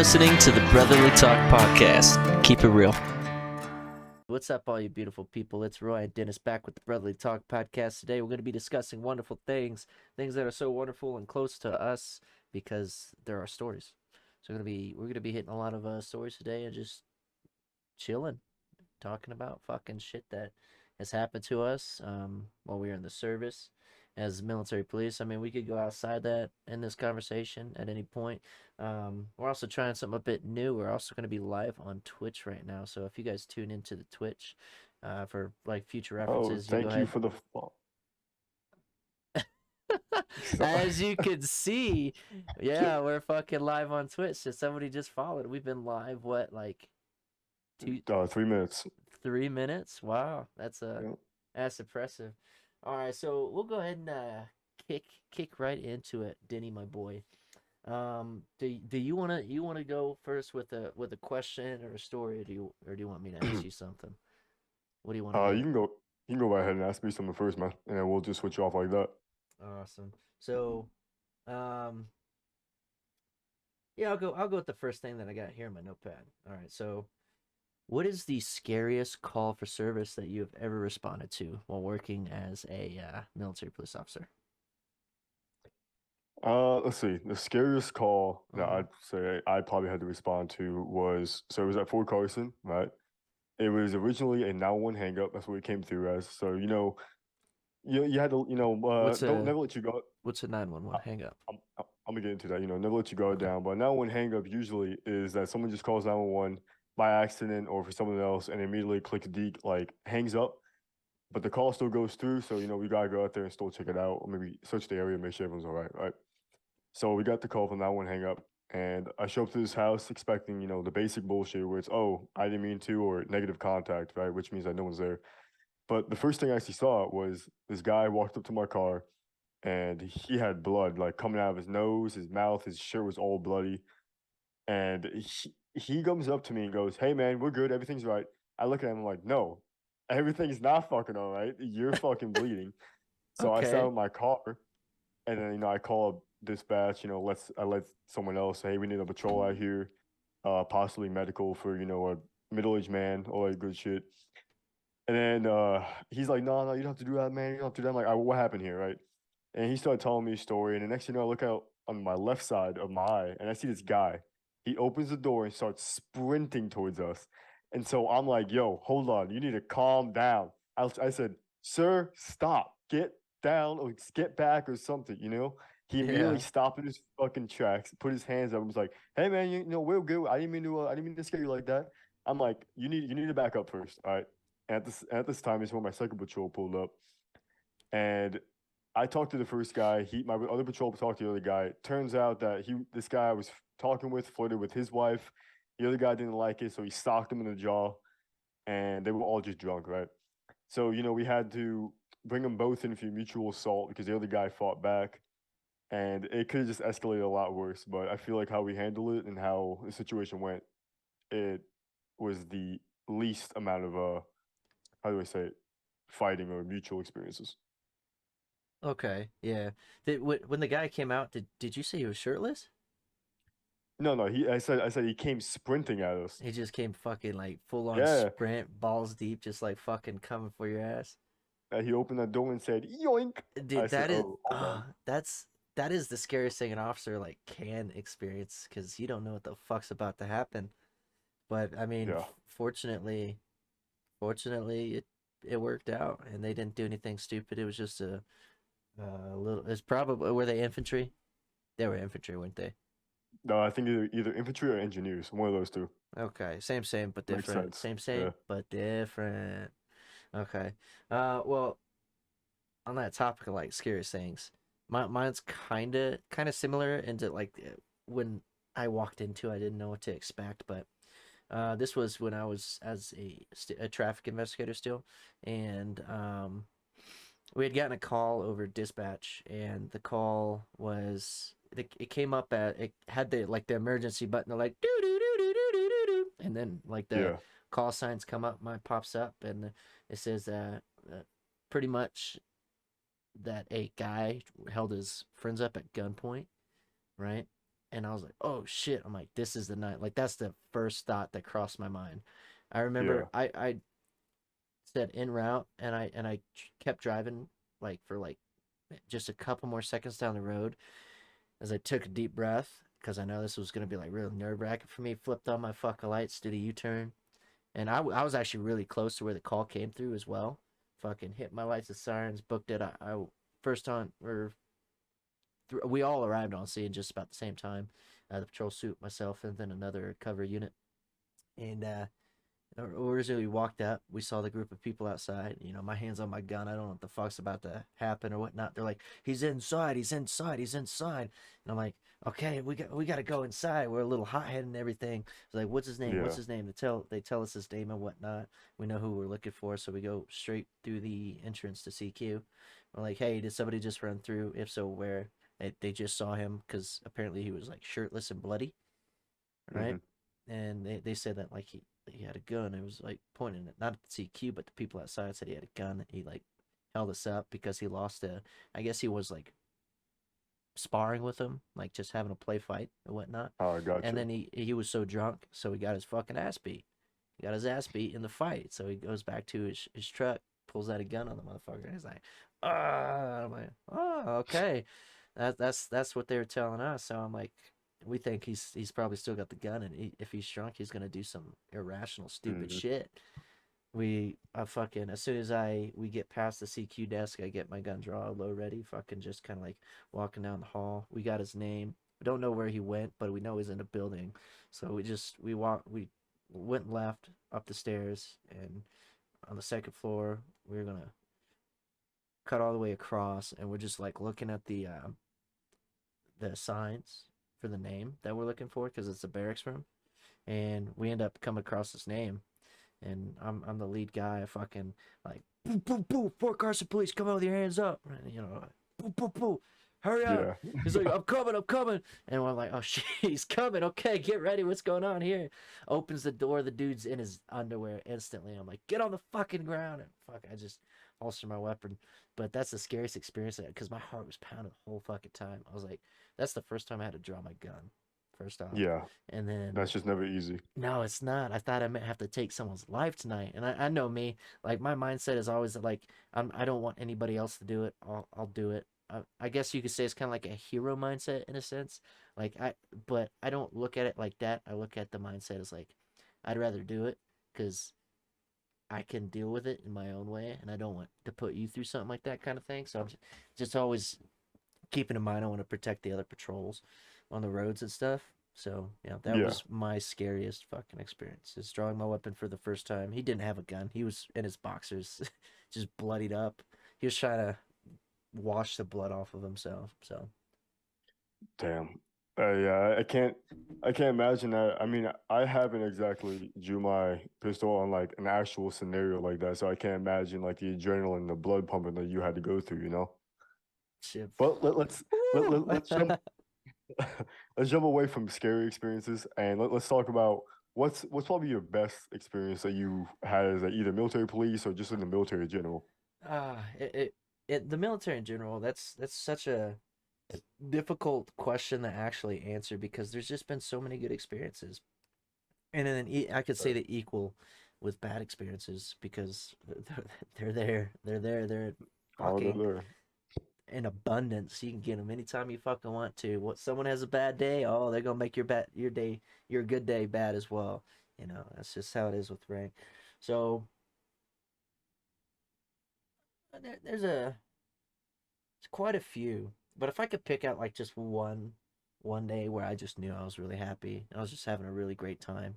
listening to the Brotherly Talk Podcast. Keep it real. What's up, all you beautiful people? It's Roy and Dennis back with the Brotherly Talk Podcast. Today, we're going to be discussing wonderful things that are so wonderful and close to us because there are stories. So we're gonna be hitting a lot of stories today and just chilling, talking about fucking shit that has happened to us while we were in the service as military police. I mean, we could go outside that in this conversation at any point. We're also trying something a bit new. We're also going to be live on Twitch right now. So if you guys tune into the Twitch for like future Oh, references, you go thank you ahead. for the. As you can see, yeah, we're fucking live on Twitch. So somebody just followed. We've been live, what, like 3 minutes. 3 minutes? Wow, Yeah. that's impressive. All right, so we'll go ahead and kick right into it, Denny, my boy. Do you wanna go first with a question or a story, or do you want me to ask you something? What do you want to go You with? can go. You can go right ahead and ask me something first, man, and then we'll just switch off like that. Awesome. So, um, yeah, I'll go with the first thing that I got here in my notepad. All right, so what is the scariest call for service that you have ever responded to while working as a military police officer? Let's see. The scariest call that Mm-hmm. I'd say I probably had to respond to was it was at Fort Carson, right? It was originally a 911 hang up. That's what it came through as. So you had to What's don't a never let you go. what's a 911 I, hang up? I'm gonna get into that. Never let you guard Okay. down. But 911 hang up usually is that someone just calls 911 by accident or for someone else and immediately clicks D like hangs up. But the call still goes through, so we gotta go out there and still check it out, or maybe search the area, make sure everyone's all right, right? So we got the call from that one hang up, and I show up to this house expecting, the basic bullshit where it's, oh, I didn't mean to, or negative contact, right? Which means that no one's there. But the first thing I actually saw was this guy walked up to my car, and he had blood like coming out of his nose, his mouth, his shirt was all bloody, and he comes up to me and goes, "Hey man, we're good, everything's right." I look at him like, "No, everything's not fucking all right. You're fucking bleeding." So I sat Okay. in my car, and then I call up dispatch. I let someone else say, "Hey, we need a patrol out here, possibly medical for a middle-aged man, all that good shit." And then he's like, "No, no, you don't have to do that, man. You don't have to do that." I'm like, "What happened here, right?" And he started telling me a story. And the next thing you know, I look out on my left side of my eye, and I see this guy. He opens the door and starts sprinting towards us. And so I'm like, "Yo, hold on. You need to calm down." I said, "Sir, stop. Get down or get back or something." He immediately Yeah. stopped in his fucking tracks, put his hands up, and was like, "Hey, man, we're good. I didn't mean to scare you like that." I'm like, you need to back up first, all right?" At this time is when my second patrol pulled up, and I talked to the first guy. My other patrol talked to the other guy. Turns out that this guy I was talking with flirted with his wife. The other guy didn't like it, so he socked him in the jaw, and they were all just drunk, right? So we had to bring them both in for mutual assault because the other guy fought back, and it could have just escalated a lot worse. But I feel like how we handled it and how the situation went, it was the least amount of how do I say it, fighting or mutual experiences. Okay. Yeah. When the guy came out, did you say he was shirtless? No, no, I said he came sprinting at us. He just came fucking like full on Yeah, sprint, balls deep, just like fucking coming for your ass. he opened the door and said, "Yoink." I Dude, said, that is "Oh, hold on." that is the scariest thing an officer like can experience because you don't know what the fuck's about to happen. But I mean, Yeah. fortunately, it worked out, and they didn't do anything stupid. It was just a little. It's probably were they infantry? They were infantry, weren't they? No, I think either infantry or engineers, one of those two. Okay, same but Makes different. sense. Same Yeah. but different. Okay. Well, on that topic of like scariest things, mine's kind of similar into like when I walked into, I didn't know what to expect, but this was when I was as a traffic investigator still, and we had gotten a call over dispatch, and the call was it came up at it had the emergency button, like do do do do do do do, and then like the Yeah. call signs come up, mine pops up, and it says pretty much that a guy held his friends up at gunpoint, right? And I was like, oh shit. I'm like, this is the night. Like, that's the first thought that crossed my mind. I Yeah. remember I said en route, and I kept driving like for like just a couple more seconds down the road as I took a deep breath because I know this was gonna be like real nerve wracking for me. Flipped on my fucking lights, did a U-turn, and I was actually really close to where the call came through as well. Fucking hit my lights and sirens, booked it. I first on or we all arrived on scene just about the same time. The patrol suit, myself, and then another cover unit, and originally, we walked up. We saw the group of people outside. You know, my hands on my gun. I don't know what the fuck's about to happen or whatnot. They're like, "He's inside. He's inside. He's inside." And I'm like, "Okay, we got to go inside. We're a little hot headed and everything." It's like, "What's his name? What's Yeah. his name?" They tell us his name and whatnot. We know who we're looking for, so we go straight through the entrance to CQ. We're like, "Hey, did somebody just run through? If so, where?" They just saw him because apparently he was like shirtless and bloody, right? Hmm. And they said that like he had a gun. It was like pointing at not at the CQ, but the people outside said he had a gun. He like held us up because he lost a. I guess he was like sparring with him, like just having a play fight and whatnot. Oh, I got And you. then he was so drunk, so he got his fucking ass beat. He got his ass beat in the fight. So he goes back to his truck, pulls out a gun on the motherfucker, and he's like, ah. I'm like, oh, okay. That's what they were telling us. So I'm like, we think he's probably still got the gun, and if he's drunk, he's gonna do some irrational, stupid Hmm. shit. I fucking as soon as we get past the CQ desk, I get my gun draw low ready, fucking just kind of like walking down the hall. We got his name. We don't know where he went, but we know he's in a building. So we went left up the stairs, and on the second floor we were gonna cut all the way across, and we're just like looking at the signs for the name that we're looking for because it's a barracks room, and we end up coming across this name, and I'm the lead guy. I fucking like boo boo boo, Fort Carson police, come out with your hands up, and, you know, boo boo boo, hurry up. Yeah. He's like, I'm coming, and we're like, oh shit, he's coming. Okay, get ready. What's going on here? Opens the door. The dude's in his underwear instantly. I'm like, get on the fucking ground, and fuck, I just holster my weapon. But that's the scariest experience because my heart was pounding the whole fucking time. I was like, that's the first time I had to draw my gun. First off, Yeah. and then That's just never easy. no, it's not. I thought I might have to take someone's life tonight, and I know me. Like my mindset is always like I don't want anybody else to do it. I'll do it. I guess you could say it's kind of like a hero mindset in a sense. Like but I don't look at it like that. I look at the mindset as like I'd rather do it because I can deal with it in my own way, and I don't want to put you through something like that kind of thing. So I'm just always keeping in mind I want to protect the other patrols on the roads and stuff. So yeah, that Yeah. was my scariest fucking experience. Is drawing my weapon for the first time. He didn't have a gun. He was in his boxers, just bloodied up. He was trying to wash the blood off of himself. So Damn. Yeah, I can't imagine that. I mean, I haven't exactly drew my pistol on like an actual scenario like that, so I can't imagine like the adrenaline, the blood pumping that you had to go through, you know? shit. But Woo! let's jump let's jump away from scary experiences and let's talk about what's probably your best experience that you had as a, either military police or just in the military in general. Ah, the military in general. That's such a difficult question to actually answer because there's just been so many good experiences, and then I could say Right. the equal with bad experiences because they're Oh, they're fucking there. in abundance. You can get them anytime you fucking want to. What someone has a bad day, oh, they're gonna make your good day bad as well. You know, that's just how it is with rank. So there's quite a few, but if I could pick out like just one day where I just knew I was really happy, I was just having a really great time.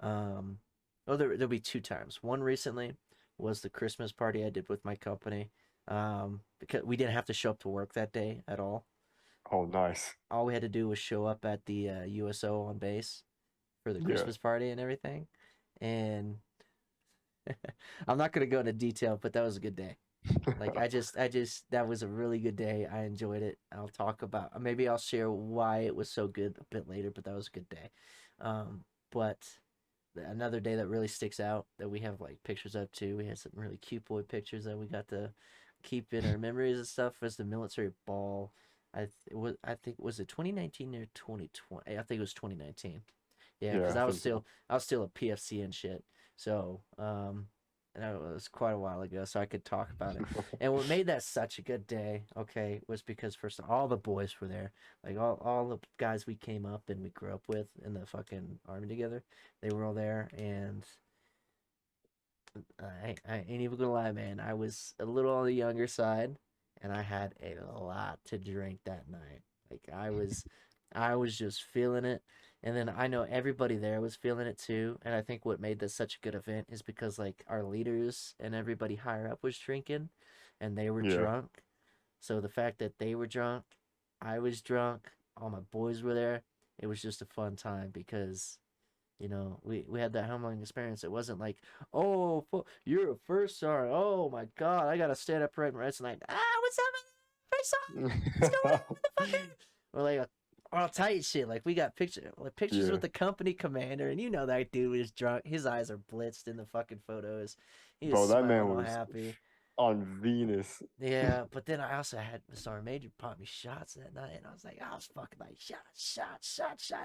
Um, oh, there'll be two times. One recently was the Christmas party I did with my company. Because we didn't have to show up to work that day at all. Oh, nice. All we had to do was show up at the USO on base for the Yeah. Christmas party and everything. And I'm not gonna go into detail, but that was a good day. Like that was a really good day. I enjoyed it. I'll talk about maybe I'll share why it was so good a bit later, but that was a good day. But another day that really sticks out that we have like pictures of too. We had some really cute boy pictures that we got to keep in our memories and stuff was the military ball. I think was it 2019 or 2020? I think it was 2019. Yeah, Yeah, because I think so. I was still a PFC and shit. So and it was quite a while ago, so I could talk about it. And what made that such a good day, okay, was because first all the boys were there, like all the guys we came up and we grew up with in the fucking army together. They were all there, and I ain't even gonna lie, man. I was a little on the younger side, and I had a lot to drink that night. Like I was just feeling it, and then I know everybody there was feeling it too. And I think what made this such a good event is because like our leaders and everybody higher up was drinking, and they were Yeah. drunk. So the fact that they were drunk, I was drunk, all my boys were there. It was just a fun time because we had that humbling experience. It wasn't like, oh, you're a first sergeant. Oh my God, I gotta stand up right and rest tonight. What's up, first sergeant? What's going on, motherfucker? Or like all tight shit. Like we got pictures Yeah. with the company commander, and that dude was drunk. His eyes are blitzed in the fucking photos. He was Bro, that man smiling all was happy. on Venus. Yeah, but then I also had Sergeant Major pop me shots that night, and I was like, I was fucking like shots.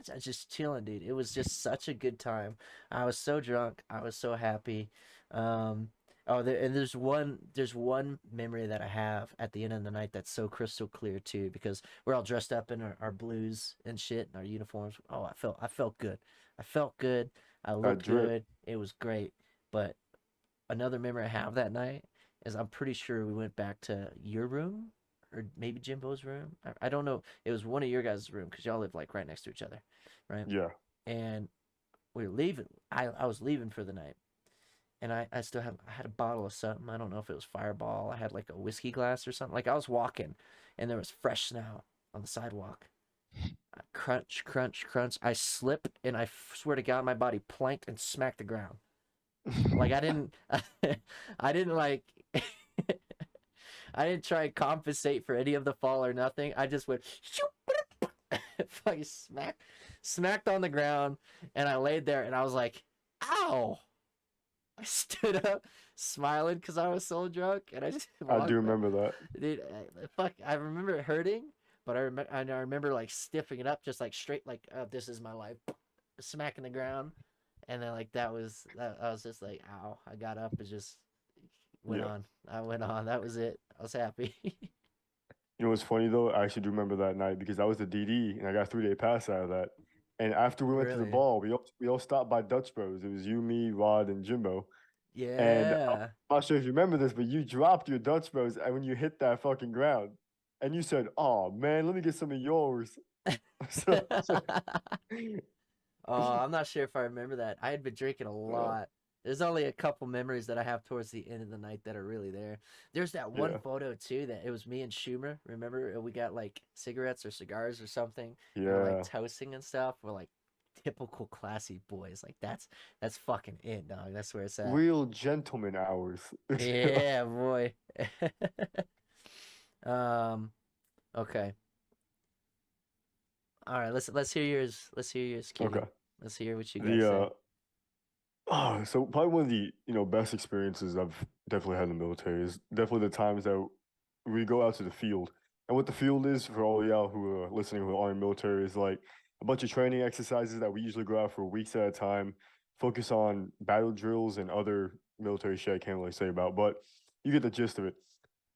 I was just chilling, dude. It was just such a good time. I was so drunk. I was so happy. Um, and there's one memory that I have at the end of the night that's so crystal clear too, because we're all dressed up in our blues and shit and our uniforms. Oh, I felt good. I felt good. I That looked drip. good. It was great. But another memory I have that night is I'm pretty sure we went back to your room or maybe Jimbo's room. I don't know. It was one of your guys' room because y'all live like right next to each other, right? Yeah. And we were leaving. I was leaving for the night, and I still I had a bottle of something. I don't know if it was Fireball. I had like a whiskey glass or something. Like I was walking, and there was fresh snow on the sidewalk. Crunch, crunch, crunch. I slip, and swear to God, my body planked and smacked the ground. Like I didn't, I didn't like, I didn't try and compensate for any of the fall or nothing. I just went, fucking smacked on the ground, and I laid there, and I was like, ow. I stood up, smiling because I was so drunk, and I just I do walked back. remember that. Dude, fuck, I remember it hurting, but I remember like stiffing it up, just like straight, like, oh, this is my life, smacking the ground, and then like that. I was just like, ow. I got up and just went Yeah. on. I went on. That was it. I was happy. You know what's funny though? I actually do remember that night because I was the DD and I got a 3-day pass out of that. And after we went to the Really? ball, we all stopped by Dutch Bros. It was you, me, Rod, and Jimbo. And I'm Yeah. not sure if you remember this, but you dropped your Dutch Bros when you hit that fucking ground. And you said, "Oh man, let me get some of yours." So Oh, I'm not sure if I remember that. I had been drinking a uh, lot. There's only a couple memories that I have towards the end of the night that are really there. There's that one yeah, photo too that it was me and Schumer. Remember, we got like cigarettes or cigars or something, and we're like yeah. toasting and stuff. We're like typical classy boys. Like that's fucking it, dog. That's where it's at. Real gentleman hours. Yeah, boy. um. Okay. All right. Let's hear yours. Let's hear yours, Okay. Kitty. Let's hear what you got to The say. so probably one of the best experiences I've definitely had in the military is definitely the times that we go out to the field. And what the field is for all y'all who are listening who are in military is like a bunch of training exercises that we usually go out for weeks at a time, focus on battle drills and other military shit I can't really say about, but you get the gist of it.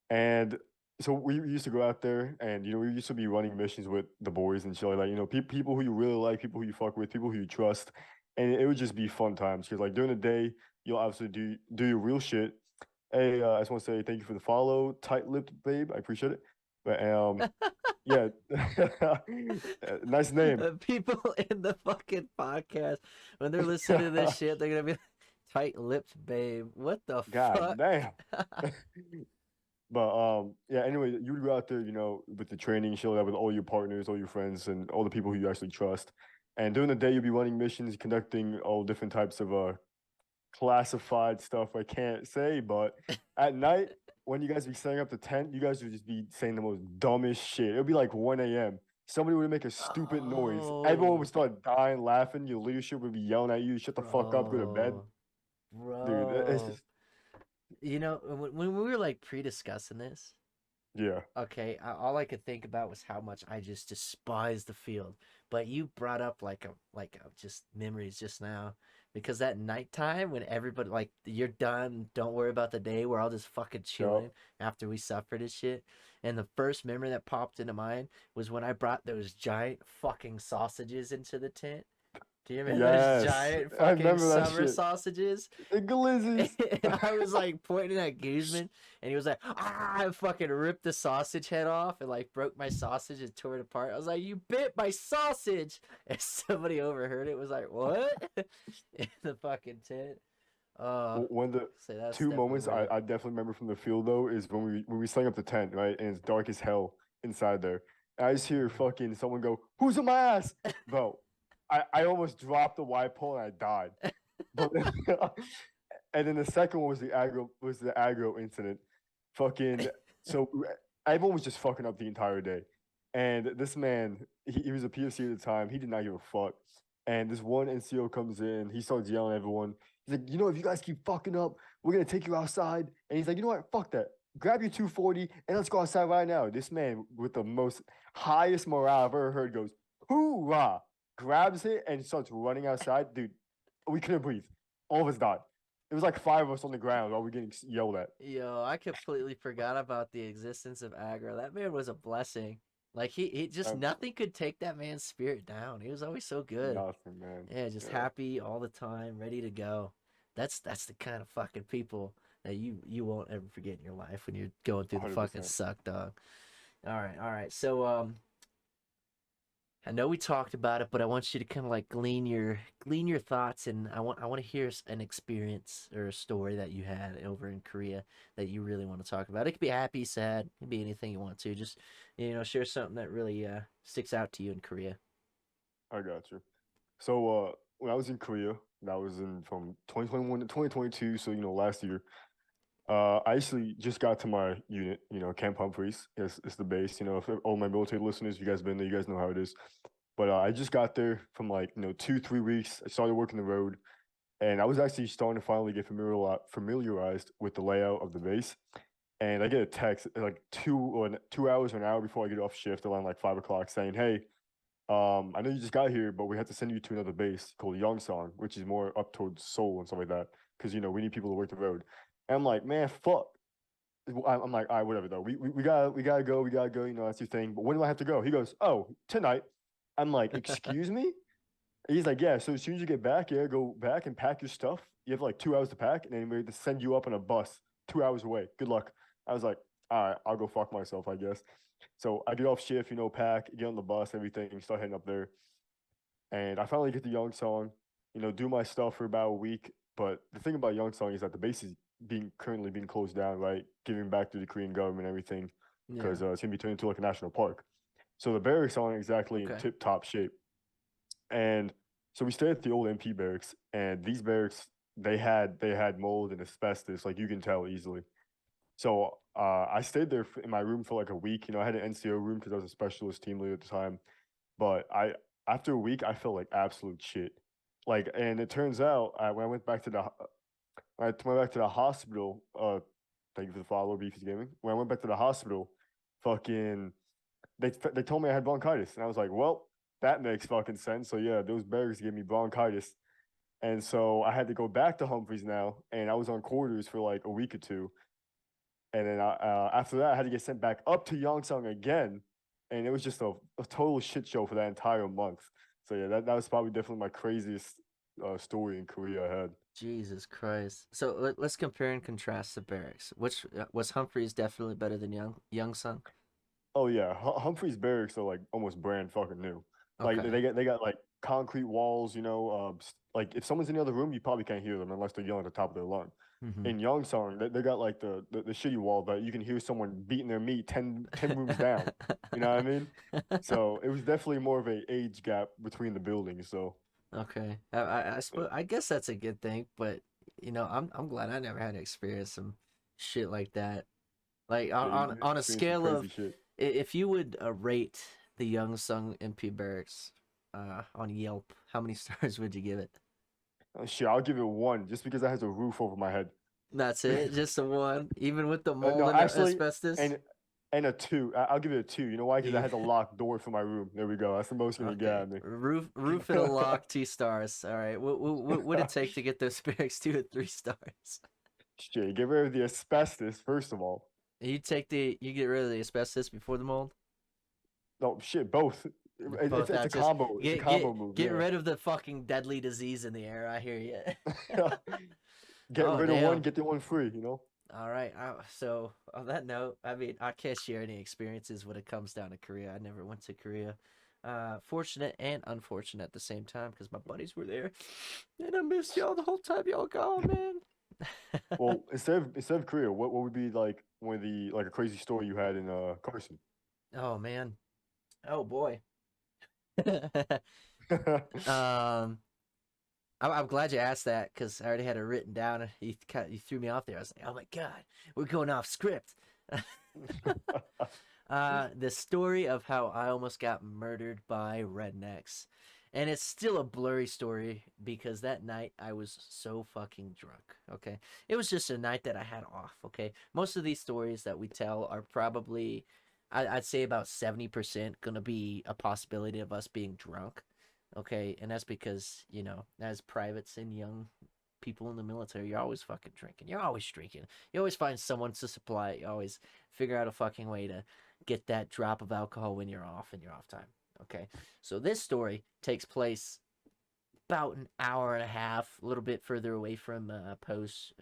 And so we used to go out there and we used to be running missions with the boys and shit like that. People who you really like, people who you fuck with, people who you trust, and it would just be fun times because like during the day you'll obviously do your real shit. Hey, I just want to say thank you for the follow, tight-lipped babe. I appreciate it. But yeah, nice name. People in the fucking podcast, when they're listening to this shit, they're gonna be like, tight-lipped babe. What the God fuck? damn. But yeah. Anyway, you would go out there, with the training, show that with all your partners, all your friends, and all the people who you actually trust. And during the day, you'll be running missions, conducting all different types of classified stuff I can't say. But at night, when you guys be setting up the tent, you guys would just be saying the most dumbest shit. It would be like 1 a.m. Somebody would make a stupid noise. Everyone would Oh, start dying laughing. Your leadership would be yelling at you, "Shut the fuck up, go to bed." bro, Dude, it's bro. just When we were like pre-discussing this, Yeah. Okay, all I could think about was how much I just despise the field. But you brought up like a just memories just now, because that nighttime when everybody like you're done, don't worry about the day. We're all just fucking Yup. chilling after we suffered and shit. And the first memory that popped into mind was when I brought those giant fucking sausages into the tent. Do you remember those Yes. giant I fucking remember that summer shit. sausages? The glizzies. And I was like pointing at Guzman, and he was like, "Ah!" I fucking ripped the sausage head off and like broke my sausage and tore it apart. I was like, "You bit my sausage!" And somebody overheard it. Was like, "What?" In the fucking tent. Uh, One of the say that's two definitely moments worth it. I definitely remember from the field though is when we setting up the tent, right? And it's dark as hell inside there. And I just hear Mhm. fucking someone go, "Who's on my ass?" Bro, I almost dropped the white pole and I died. But and then the second one was the aggro incident. Fucking so everyone was just fucking up the entire day. And this man, he was a PFC at the time. He did not give a fuck. And this one NCO comes in. He starts yelling at everyone. He's like, if you guys keep fucking up, we're gonna take you outside. And he's like, you know what? Fuck that. Grab your 240 and let's go outside right now. This man with the most highest morale I've ever heard goes, hoorah! Grabs it and starts running outside. Dude, we couldn't breathe. All of us died. It was like five of us on the ground while we're getting yelled at. Yo, I completely forgot about the existence of aggro. That man was a blessing. Like he just Um, nothing could take that man's spirit down. He was always so good. Nothing, man. Yeah, just Yeah, happy all the time, ready to go. That's the kind of fucking people that you won't ever forget in your life when you're going through the fucking 100%. suck, dog. All right. So I know we talked about it, but I want you to kind of like glean your thoughts, and I want to hear an experience or a story that you had over in Korea that you really want to talk about. It could be happy, sad, it could be anything you want to. Just share something that really sticks out to you in Korea. I got you. So when I was in Korea, that was in from 2021 to 2022, so last year. I actually just got to my unit, Camp Humphreys. It's the base. If all my military listeners, if you guys been there, you guys know how it is. But I just got there from like 2 3 weeks. I started working the road, and I was actually starting to finally get familiarized with the layout of the base. And I get a text like 2 hours or an hour before I get off shift around like 5 o'clock saying, "Hey, I know you just got here, but we have to send you to another base called Yongsong, which is more up towards Seoul and stuff like that, because we need people to work the road." And I'm like, man, fuck. I'm like, all right, whatever though. We gotta go. We gotta go. That's your thing. But when do I have to go? He goes, oh, tonight. I'm like, excuse me. He's like, yeah. So as soon as you get back, yeah, go back and pack your stuff. You have like 2 hours to pack, and then we have to send you up on a bus 2 hours away. Good luck. I was like, all right, I'll go fuck myself, I guess. So I get off shift, pack, get on the bus, everything, start heading up there. And I finally get to Yongsong, do my stuff for about a week. But the thing about Yongsong is that the base is currently being closed down, right? Giving back to the Korean government and everything, Yeah. because it's gonna be turned into like a national park. So the barracks aren't exactly in Okay. tip top shape. And so we stayed at the old MP barracks, and these barracks they had mold and asbestos, like you can tell easily. So I stayed there in my room for like a week. I had an NCO room because I was a specialist team leader at the time. But after a week, I felt like absolute shit. Like, and it turns out when I went back to the hospital. Thank you for the follow, Beefy Gaming. When I went back to the hospital, fucking they told me I had bronchitis, and I was like, well, that makes fucking sense. So yeah, those berries gave me bronchitis, and so I had to go back to Humphreys now, and I was on quarters for like a week or two, and then after that, I had to get sent back up to Yongsong again, and it was just a total shit show for that entire month. So yeah, that was probably definitely my craziest story in Korea I had. Jesus Christ. So let's compare and contrast the barracks. Which was Humphreys definitely better than Young Sung? Oh yeah, Humphreys barracks are like almost brand fucking new. Like Okay. they got like concrete walls. Like if someone's in the other room, you probably can't hear them unless they're yelling at the top of their lung. Mm-hmm. In Yongsong, they got like the shitty wall that you can hear someone beating their meat ten rooms down. You know what I mean? So it was definitely more of a age gap between the buildings. So Okay. I suppose I guess that's a good thing, but I'm glad I never had to experience some shit like that. Like yeah, you on a experienced some scale crazy of shit. if you would rate the Young Sung MP Barracks on Yelp, how many stars would you give it? Shit, I'll give it one just because it has a roof over my head. That's it, just a one, even with the mold No, and the actually, and asbestos. And a 2. I'll give it a 2. You know why? Because it You has a locked door for my room. There we go. That's the most gonna get okay? out of me. Roof and a lock, 2 stars. All right. What would it take to get those barracks 2 or 3 stars? Shit, get rid of the asbestos first of all. You get rid of the asbestos before the mold. No, shit, both. Both It's a that just combo. It's a get combo move. get Yeah. rid of the fucking deadly disease in the air. I hear you. Get Oh rid of one, damn. get the one free. You know. All right. So on that note, I mean, I can't share any experiences when it comes down to Korea. I never went to Korea. Fortunate and unfortunate at the same time because my buddies were there, and I missed y'all the whole time y'all gone, man. Well, instead of Korea, what would be like one of the like a crazy story you had in Carson? Oh man. Oh boy. um, I'm glad you asked that because I already had it written down. And you threw me off there. I was like, oh my god, we're going off script. The story of how I almost got murdered by rednecks. And it's still a blurry story because that night I was so fucking drunk. Okay. It was just a night that I had off. Okay. Most of these stories that we tell are probably, I'd say about 70% going to be a possibility of us being drunk. Okay. And that's because, as privates and young people in the military, you're always fucking drinking. You're always drinking. You always find someone to supply it. You always figure out a fucking way to get that drop of alcohol when you're off in your off time. Okay. So this story takes place about an hour and a half, a little bit further away from Post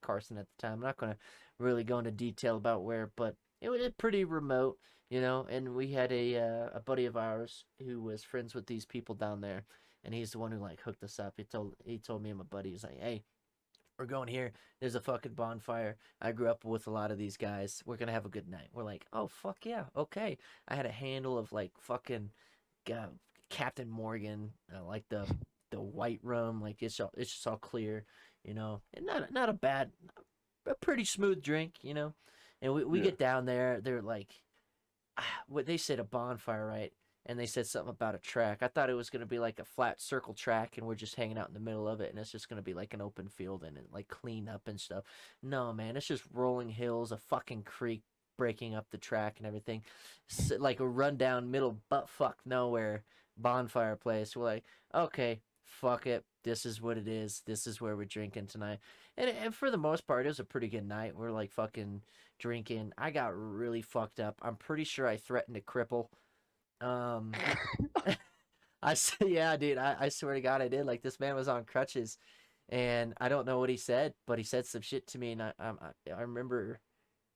Carson at the time. I'm not going to really go into detail about where, but it was pretty remote, and we had a buddy of ours who was friends with these people down there, and he's the one who like hooked us up. He told me and my buddy, he's like, hey, we're going here. There's a fucking bonfire. I grew up with a lot of these guys. We're gonna have a good night. We're like, oh fuck yeah, okay. I had a handle of like fucking uh, Captain Morgan, like the white rum. Like it's just all clear, and not a bad, a pretty smooth drink, And we Yeah. get down there. They're like, what they said a bonfire, right? And they said something about a track. I thought it was gonna be like a flat circle track, and we're just hanging out in the middle of it, and it's just gonna be like an open field and like clean up and stuff. No, man, it's just rolling hills, a fucking creek breaking up the track and everything, like a rundown middle butt fuck nowhere bonfire place. We're like, okay, fuck it. This is what it is. This is where we're drinking tonight. And for the most part, it was a pretty good night. We're like fucking drinking. I got really fucked up. I'm pretty sure I threatened to cripple. Um, I said, yeah, dude. I swear to God, I did. Like this man was on crutches, and I don't know what he said, but he said some shit to me, and I remember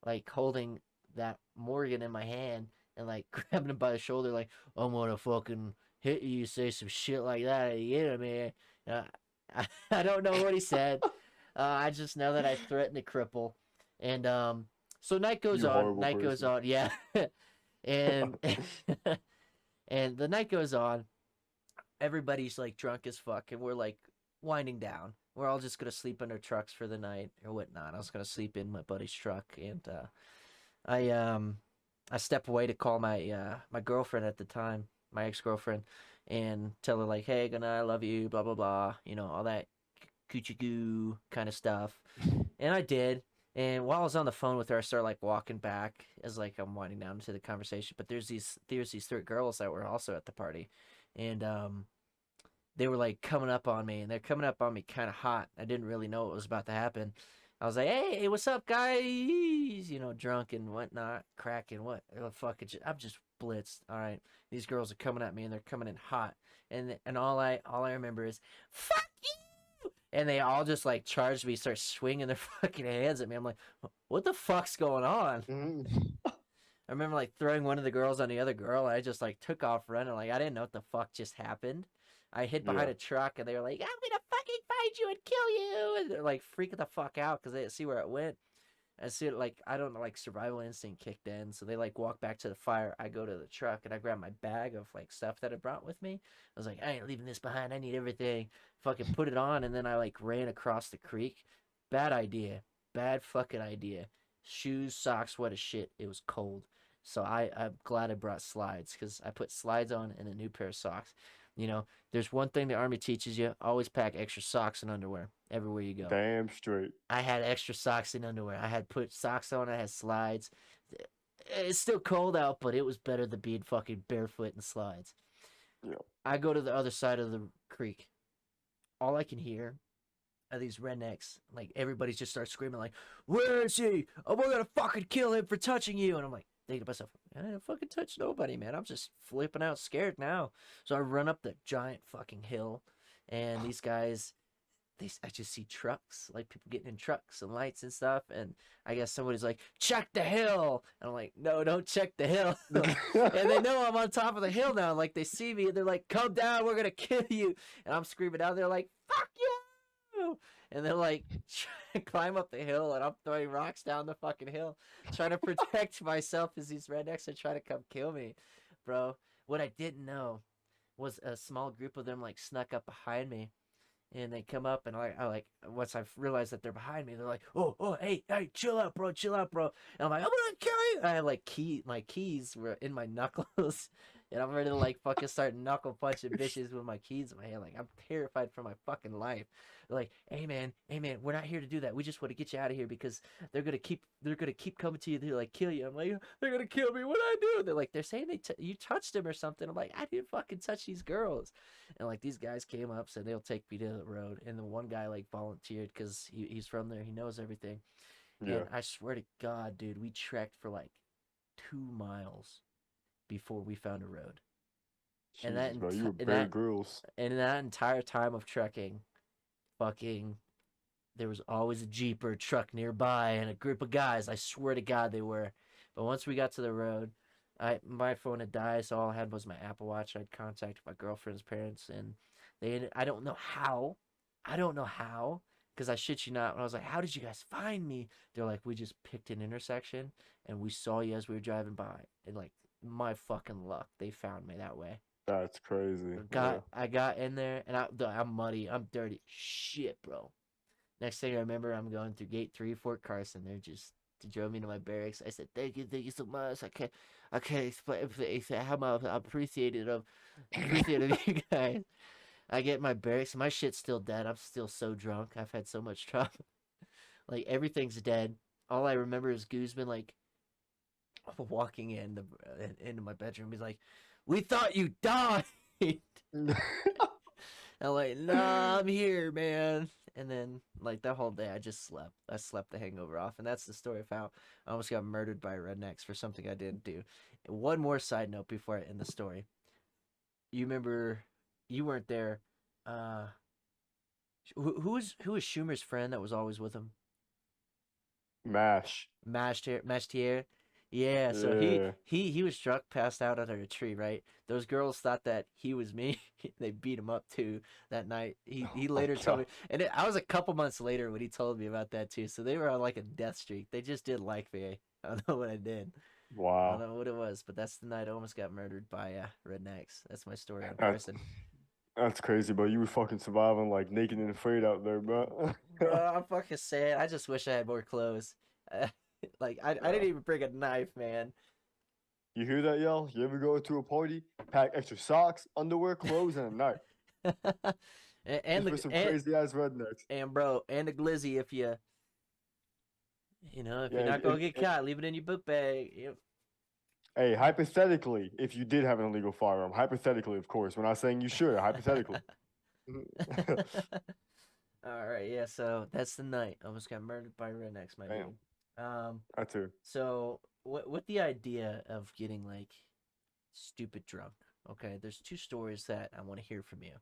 like holding that Morgan in my hand and like grabbing him by the shoulder, like I'm gonna fucking hit you. You say some shit like that, yeah, man. Uh, I don't know what he said. I just know that I threatened to cripple, and so night goes You on. horrible Night goes person. on. Yeah, and and the night goes on. Everybody's like drunk as fuck, and we're like winding down. We're all just gonna sleep in our trucks for the night or whatnot. I was gonna sleep in my buddy's truck, and I I step away to call my girlfriend at the time, my ex girlfriend, and tell her like, hey, gonna I love you, blah blah blah, all that coochie goo kind of stuff. And I did. And while I was on the phone with her, I started like walking back as like I'm winding down into the conversation. But there's these three girls that were also at the party, and they were like coming up on me, and they're coming up on me kind of hot. I didn't really know what was about to happen. I was like, "Hey, what's up, guys?" Drunk and whatnot, cracking. What? I'm just blitzed. All right, these girls are coming at me, and they're coming in hot. And all I remember is, "Fuck you!" And they all just like charged me, start swinging their fucking hands at me. I'm like, "What the fuck's going on?" Mhm. I remember like throwing one of the girls on the other girl, and I just like took off running. Like I didn't know what the fuck just happened. I hid behind Yeah. a truck, and they were like, "I'm gonna fucking find you and kill you!" And they're like freaking the fuck out because they didn't see where it went. I see it like I don't know, like survival instinct kicked in, so they like walk back to the fire. I go to the truck and I grab my bag of like stuff that I brought with me. I was like, I ain't leaving this behind. I need everything. Fucking put it on, and then I like ran across the creek. Bad idea. Bad fucking idea. Shoes, socks, wet as shit. It was cold. So I'm glad I brought slides because I put slides on and a new pair of socks. There's one thing the army teaches you: always pack extra socks and underwear everywhere you go. Damn straight. I had extra socks and underwear. I had put socks on. I had slides. It's still cold out, but it was better than being fucking barefoot in slides. Yeah. I go to the other side of the creek. All I can hear are these rednecks. Like, everybody just starts screaming, like, "Where is he? Oh, we're gonna fucking kill him for touching you!" And I'm like, thinking to myself, I didn't fucking touch nobody, man. I'm just flipping out scared now. So I run up the giant fucking hill, and these guys, I just see trucks, like people getting in trucks and lights and stuff. And I guess somebody's like, "Check the hill." And I'm like, "No, don't check the hill." And they know I'm on top of the hill now. Like, they see me and they're like, "Come down, we're gonna kill you." And I'm screaming out there like, "Fuck you!" And they're like, trying to climb up the hill, and I'm throwing rocks down the fucking hill, trying to protect myself as these rednecks are trying to come kill me, bro. What I didn't know was a small group of them like snuck up behind me, and they come up, and I like, once I've realized that they're behind me, they're like, "Oh, hey, chill out, bro, chill out, bro." And I'm like, "I'm gonna kill you." I had like my keys were in my knuckles, and I'm ready to like fucking start knuckle punching bitches with my keys in my hand. Like, I'm terrified for my fucking life. They're like, hey man, we're not here to do that. We just want to get you out of here because they're gonna keep coming to you to like kill you. I'm like, "They're gonna kill me. What I do?" They're saying you touched him or something. I'm like, "I didn't fucking touch these girls." And like, these guys came up, said they'll take me to the road, and the one guy like volunteered because he's from there, he knows everything. Yeah. And I swear to God, dude, we trekked for like 2 miles before we found a road. And Jesus, bro, you were Bear Grylls. and that entire time of trekking, fucking, there was always a Jeep or a truck nearby and a group of guys. I swear to God they were. But once we got to the road, my phone had died, so all I had was my Apple Watch. I'd contacted my girlfriend's parents, and I don't know how. I don't know how. Because I shit you not, when I was like, "How did you guys find me?" They're like, "We just picked an intersection and we saw you as we were driving by." And like, my fucking luck, they found me that way. That's crazy. Yeah. I got in there, and I'm muddy. I'm dirty. Shit, bro. Next thing I remember, I'm going through gate 3, Fort Carson. They drove me to my barracks. I said, thank you so much. I can't explain how much I appreciated you guys." I get my barracks. My shit's still dead. I'm still so drunk. I've had so much trauma. Like, everything's dead. All I remember is Guzman like walking into my bedroom. He's like, "We thought you died." I'm like, "Nah, I'm here, man." And then, like, that whole day, I just slept. I slept the hangover off. And that's the story of how I almost got murdered by rednecks for something I didn't do. And one more side note before I end the story. You remember, you weren't there. Uh, who was Schumer's friend that was always with him? Mash. Mashtier. Yeah, so Yeah. he was struck, passed out under a tree, right? Those girls thought that he was me. They beat him up too that night. He Oh my later told God. me, and I was a couple months later when he told me about that too. So they were on like a death streak. They just didn't like me. I don't know what I did. I don't Wow. know what it was, but that's the night I almost got murdered by rednecks. That's my story on That's Carson. that's crazy, bro. You were fucking surviving like naked and afraid out there, bro. Bro, I'm fucking sad. I just wish I had more clothes. Like, I Yeah. didn't even bring a knife, man. You hear that, y'all? You ever go to a party, pack extra socks, underwear, clothes, and a knife? and Just for the some crazy ass rednecks. and bro, and the glizzy, if if Yeah. you're not gonna get caught, leave it in your book bag. Yep. Hey, hypothetically, if you did have an illegal firearm, hypothetically, of course, we're not saying you should. Hypothetically. All right, yeah. So that's the night. I almost got murdered by rednecks, my dude. Damn. Um, I too. so what the idea of getting like stupid drunk? Okay, there's two stories that I want to hear from you.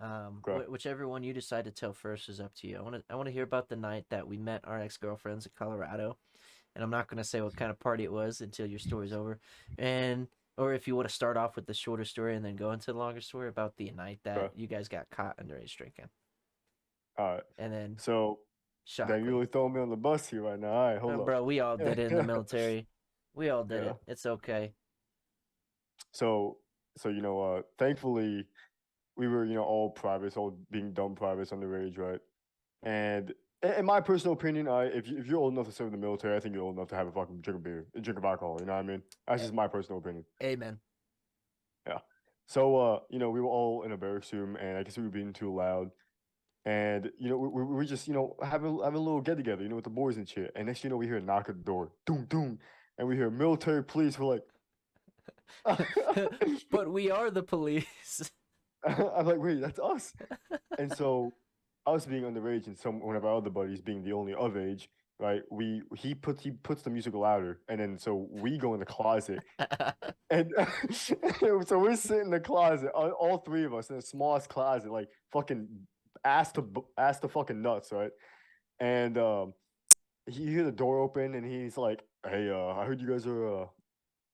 Okay. Whichever one you decide to tell first is up to you. I want to hear about the night that we met our ex girlfriends in Colorado, and I'm not gonna say what kind of party it was until your story's over, and or if you want to start off with the shorter story and then go into the longer story about the night that Okay. you guys got caught underage drinking, All right. and then So, damn, you Shockley. really throwing me on the bus here right now. All right, hold Bro, we all did it in the up. military. We all did Yeah. it. It's okay. So, thankfully, we were, all privates, all being dumb privates underage, right? And in my personal opinion, if you're old enough to serve in the military, I think you're old enough to have a fucking drink of beer, a drink of alcohol. You know what I mean? That's just my personal opinion. Amen. Yeah. So, we were all in a barracks room, and I guess we were being too loud. And we just have a little get together, with the boys and shit. And next, we hear a knock at the door, doom doom, and we hear military police. We're like, But we are the police. I'm like, wait, that's us. And so, us being underage and some one of our other buddies being the only of age, right? He puts the music louder, and then so we go in the closet, and so we're sitting in the closet, all three of us in the smallest closet, like fucking ass to fucking nuts, right? And he hear the door open, and he's like, "Hey, I heard you guys are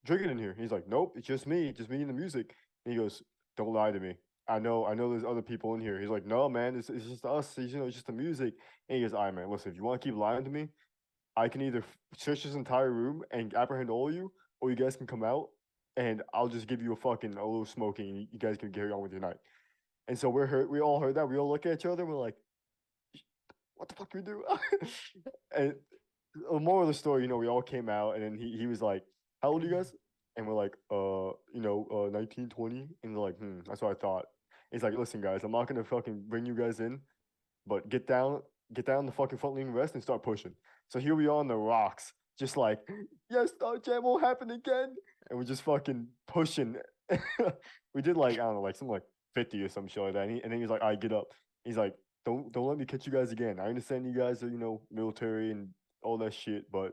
drinking in here." He's like, "Nope, it's just me and the music." And he goes, "Don't lie to me. I know there's other people in here." He's like, "No, man, it's just us. It's just the music." And he goes, "All right, man, listen, if you want to keep lying to me, I can either search this entire room and apprehend all of you, or you guys can come out, and I'll just give you a little smoking, and you guys can carry on with your night." And so we all heard that. We all look at each other. And we're like, "What the fuck do we do?" And the moral of the story, we all came out, and then he was like, "How old are you guys?" And we're like, 19, 20. And they're like, that's what I thought. He's like, "Listen, guys, I'm not gonna fucking bring you guys in, but get down the fucking front lane rest and start pushing." So here we are on the rocks, just like, "Yes, Star Jam won't happen again." And we're just fucking pushing. We did like, I don't know, like something like 50 or some shit like that. And then he's like, "All right, get up." He's like, don't let me catch you guys again. I understand you guys are, military and all that shit, but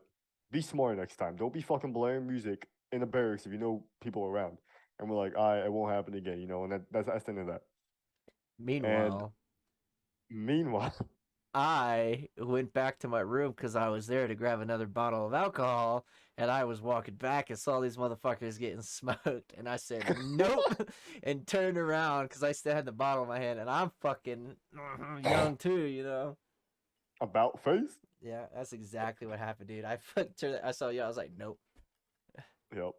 be smart next time. Don't be fucking blaring music in the barracks if you know people around." And we're like, "All right, it won't happen again," and that's the end of that. And Meanwhile, meanwhile, I went back to my room because I was there to grab another bottle of alcohol, and I was walking back and saw these motherfuckers getting smoked, and I said nope, and turned around because I still had the bottle in my hand, and I'm fucking young too. about face. Yeah, that's exactly what happened, dude. I saw you. I was like, nope. Yep.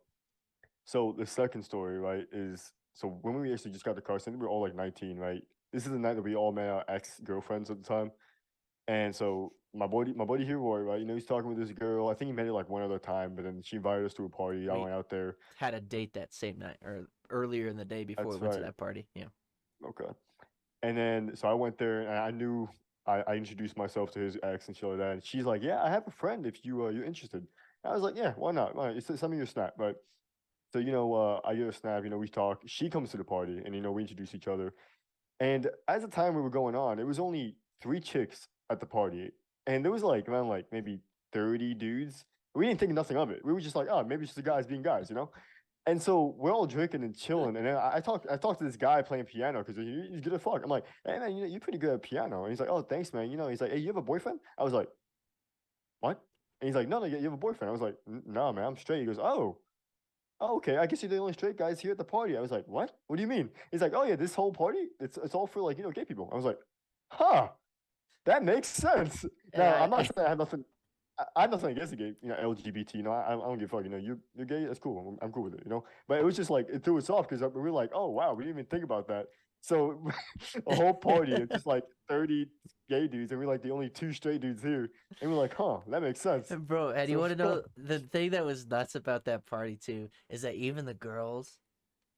So the second story, right, is so when we actually just got the car, so I think we were all like 19, right? This is the night that we all met our ex girlfriends at the time. And so my buddy here, Roy, right? He's talking with this girl. I think he met her like one other time, but then she invited us to a party. I We went out there. had a date that same night or earlier in the day before we That's went to right. that party. Yeah. Okay. And then so I went there, and I knew I introduced myself to his ex and shit like that. And she's like, "Yeah, I have a friend if you're interested." And I was like, "Yeah, why not? Why not? Send me your snap." Right. So I get a snap. We talk. She comes to the party, and we introduce each other. And as the time we were going on, it was only three chicks at the party, and there was like around like maybe 30 dudes. We didn't think nothing of it. We were just like, "Oh, maybe it's just the guys being guys." And so we're all drinking and chilling, and then I talked to this guy playing piano because he's good at fuck. I'm like, "Hey man, you're pretty good at piano." And he's like, "Oh, thanks, man." He's like, "Hey, you have a boyfriend?" I was like, "What?" And he's like, "No, no, you have a boyfriend." I was like, "No, man, I'm straight." He goes, "Oh, okay. I guess you're the only straight guys here at the party." I was like, "What? What do you mean?" He's like, "Oh yeah, this whole party, it's all for like gay people." I was like, "Huh, that makes sense." And Now I'm I not saying I have nothing. I have nothing against the gay, LGBT. I don't give a fuck. You're gay. That's cool. I'm cool with it. But it was just like it threw us off because we were like, "Oh wow, we didn't even think about that." So a whole party of just like 30 gay dudes, and we're like the only two straight dudes here, and we're like, "Huh, that makes sense." Bro, and you So want to know the thing that was nuts about that party too is that even the girls,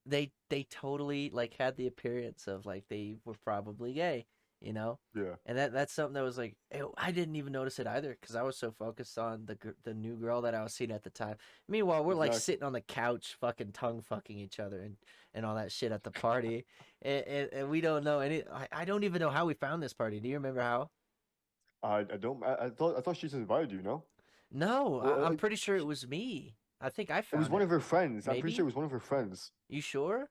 they totally like had the appearance of like they were probably gay, you know, yeah, and that's something that was like I didn't even notice it either because I was so focused on the new girl that I was seeing at the time. Meanwhile, we're like exactly. sitting on the couch, fucking tongue fucking each other and all that shit at the party, and we don't know any. I don't even know how we found this party. Do you remember how? I don't. I thought she just invited you. No, No, well, I'm pretty sure it was me. I think I it was found one it. of her friends. I'm pretty sure it Maybe? was one of her friends. You sure?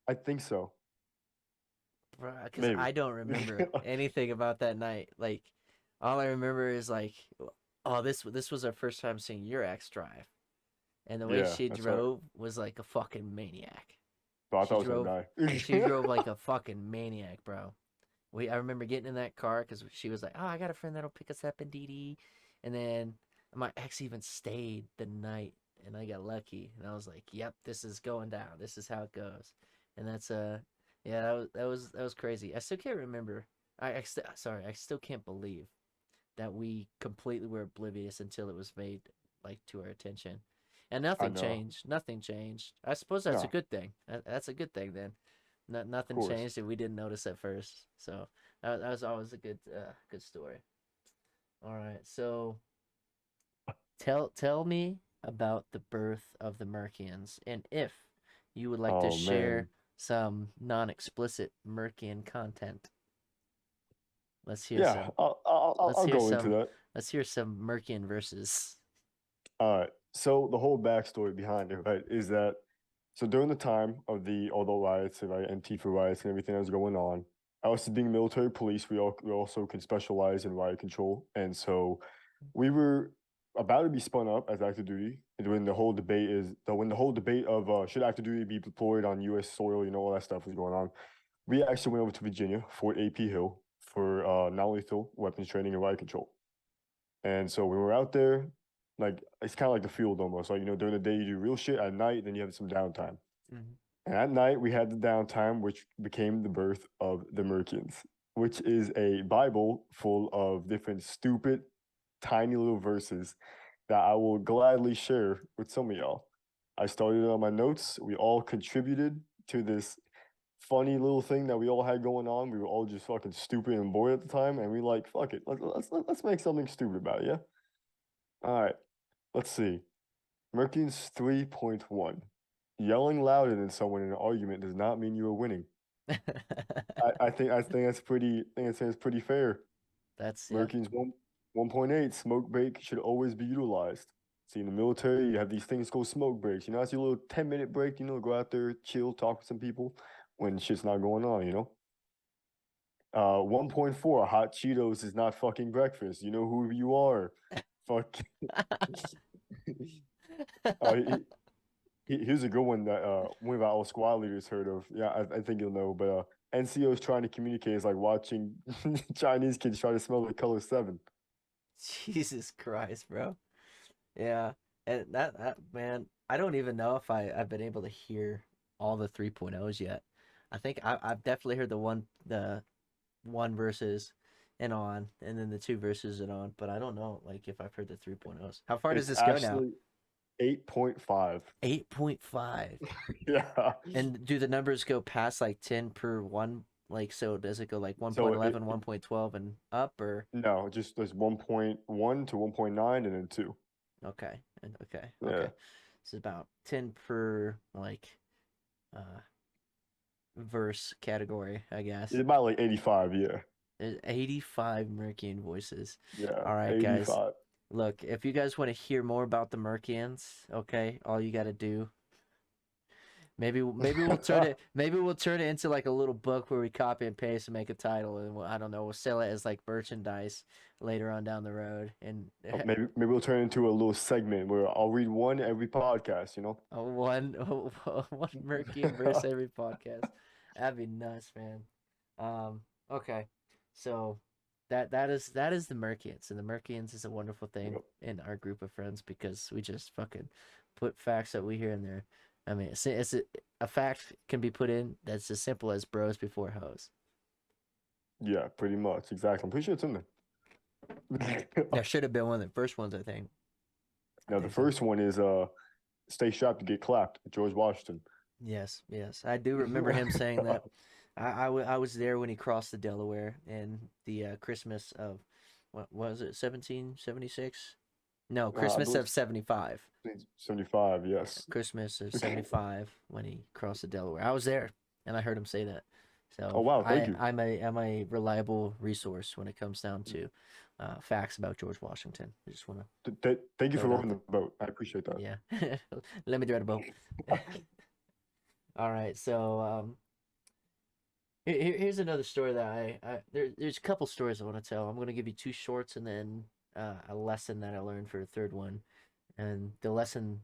I think so. Because Maybe. I don't remember anything about that night. Like, all I remember is like, oh, this was our first time seeing your ex drive, and the way Yeah, she that's right. drove was like a fucking maniac. But I She thought I was drove, gonna she die. drove like a fucking maniac, bro. I remember getting in that car because she was like, oh, I got a friend that'll pick us up in DD, and then my ex even stayed the night, and I got lucky, and I was like, yep, this is going down. This is how it goes, and that's yeah, that was crazy. I still can't remember. Sorry, I still can't believe that we completely were oblivious until it was made like to our attention, and I nothing know. changed. Nothing changed. I suppose that's a No, good thing. That's a good thing then. of Nothing course. changed and we didn't notice at first. So that was always a good story. All right, so tell me. about the birth of the Mercians, and if you would like to Oh share man. some non-explicit Mercian content, let's hear Yeah, some. I'll Let's hear go into some. that. Let's hear some Mercian verses. All right. So the whole backstory behind it, right, is that so during the time of the Aldo riots and right, Antifa riots and everything that was going on, us being military police, we also can specialize in riot control, and so we were about to be spun up as active duty. And when the whole debate of should active duty be deployed on U.S. soil, all that stuff was going on. We actually went over to Virginia, Fort AP Hill, for non-lethal weapons training and riot control. And so when we're out there, like it's kind of like the field almost. Like during the day you do real shit. At night, then you have some downtime. Mhm. And at night we had the downtime, which became the birth of the Mercians, which is a Bible full of different stupid, tiny little verses that I will gladly share with some of y'all. I started on my notes. We all contributed to this funny little thing that we all had going on. We were all just fucking stupid and bored at the time, and we like, fuck it, let's make something stupid about it, yeah. All right, let's see. Merkins 3.1. Yelling louder than someone in an argument does not mean you are winning. I think that's pretty fair. That's yep. Merkins 1.8. Smoke break should always be utilized. See, in the military, you have these things called smoke breaks. That's your little 10-minute break. Go out there, chill, talk with some people when shit's not going on. 1.4, hot Cheetos is not fucking breakfast. You know who you are. Fuck. uh, Here's a good one that one of our old squad leaders heard of. Yeah, I think you'll know. But NCO is trying to communicate is like watching Chinese kids try to smell the color seven. Jesus Christ, bro. Yeah, and that man, I don't even know if I've been able to hear all the 3.0s yet. I think I've definitely heard the one verses and on, and then the two verses and on, but I don't know like if I've heard the 3.0s. How far does It's this go now? actually 8.5. 8.5. Yeah. And do the numbers go past like 10 per one? Like, so does it go like So 1.11, 1.12 and up, or no, just there's 1.1 to 1.9 and then 2. okay, and okay. Yeah. It's about 10 per like uh verse category, I It's guess. about like 85, yeah. There's 85 Mercian voices. Yeah, All right, guys. 85. Look, if you guys want to hear more about the Mercians, okay, all you got to do, maybe we'll turn it into like a little book where we copy and paste and make a title, and I don't know, we'll sell it as like merchandise later on down the road, and Maybe we'll turn it into a little segment where I'll read one every podcast. one one Mercian verse every podcast. That'd be nuts, man. Okay, so that is the Mercians, and the Mercians is a wonderful thing Yep. in our group of friends because we just fucking put facts that we hear in there. I mean, a fact can be put in that's as simple as bros before hoes. Yeah, pretty much. Exactly. I'm pretty sure it's in there. That should have been one of the first ones, I think. I Now the think so. first one is stay strapped to get clapped, George Washington. Yes, yes, I do remember him saying that. I was there when he crossed the Delaware in the Christmas of what was it, 1776? No, I Christmas believe of 75. 75, yes. Christmas of 75 when he crossed the Delaware. I was there and I heard him say that. Oh So wow, thank I you. I'm a reliable resource when it comes down to facts about George Washington. I just want to Thank you throw for it out rowing the there. boat. I appreciate that. Yeah. Let me drive a boat. All right, so here's another story that there's a couple stories I want to tell. I'm gonna give you two shorts and then a lesson that I learned for the third one. And the lesson,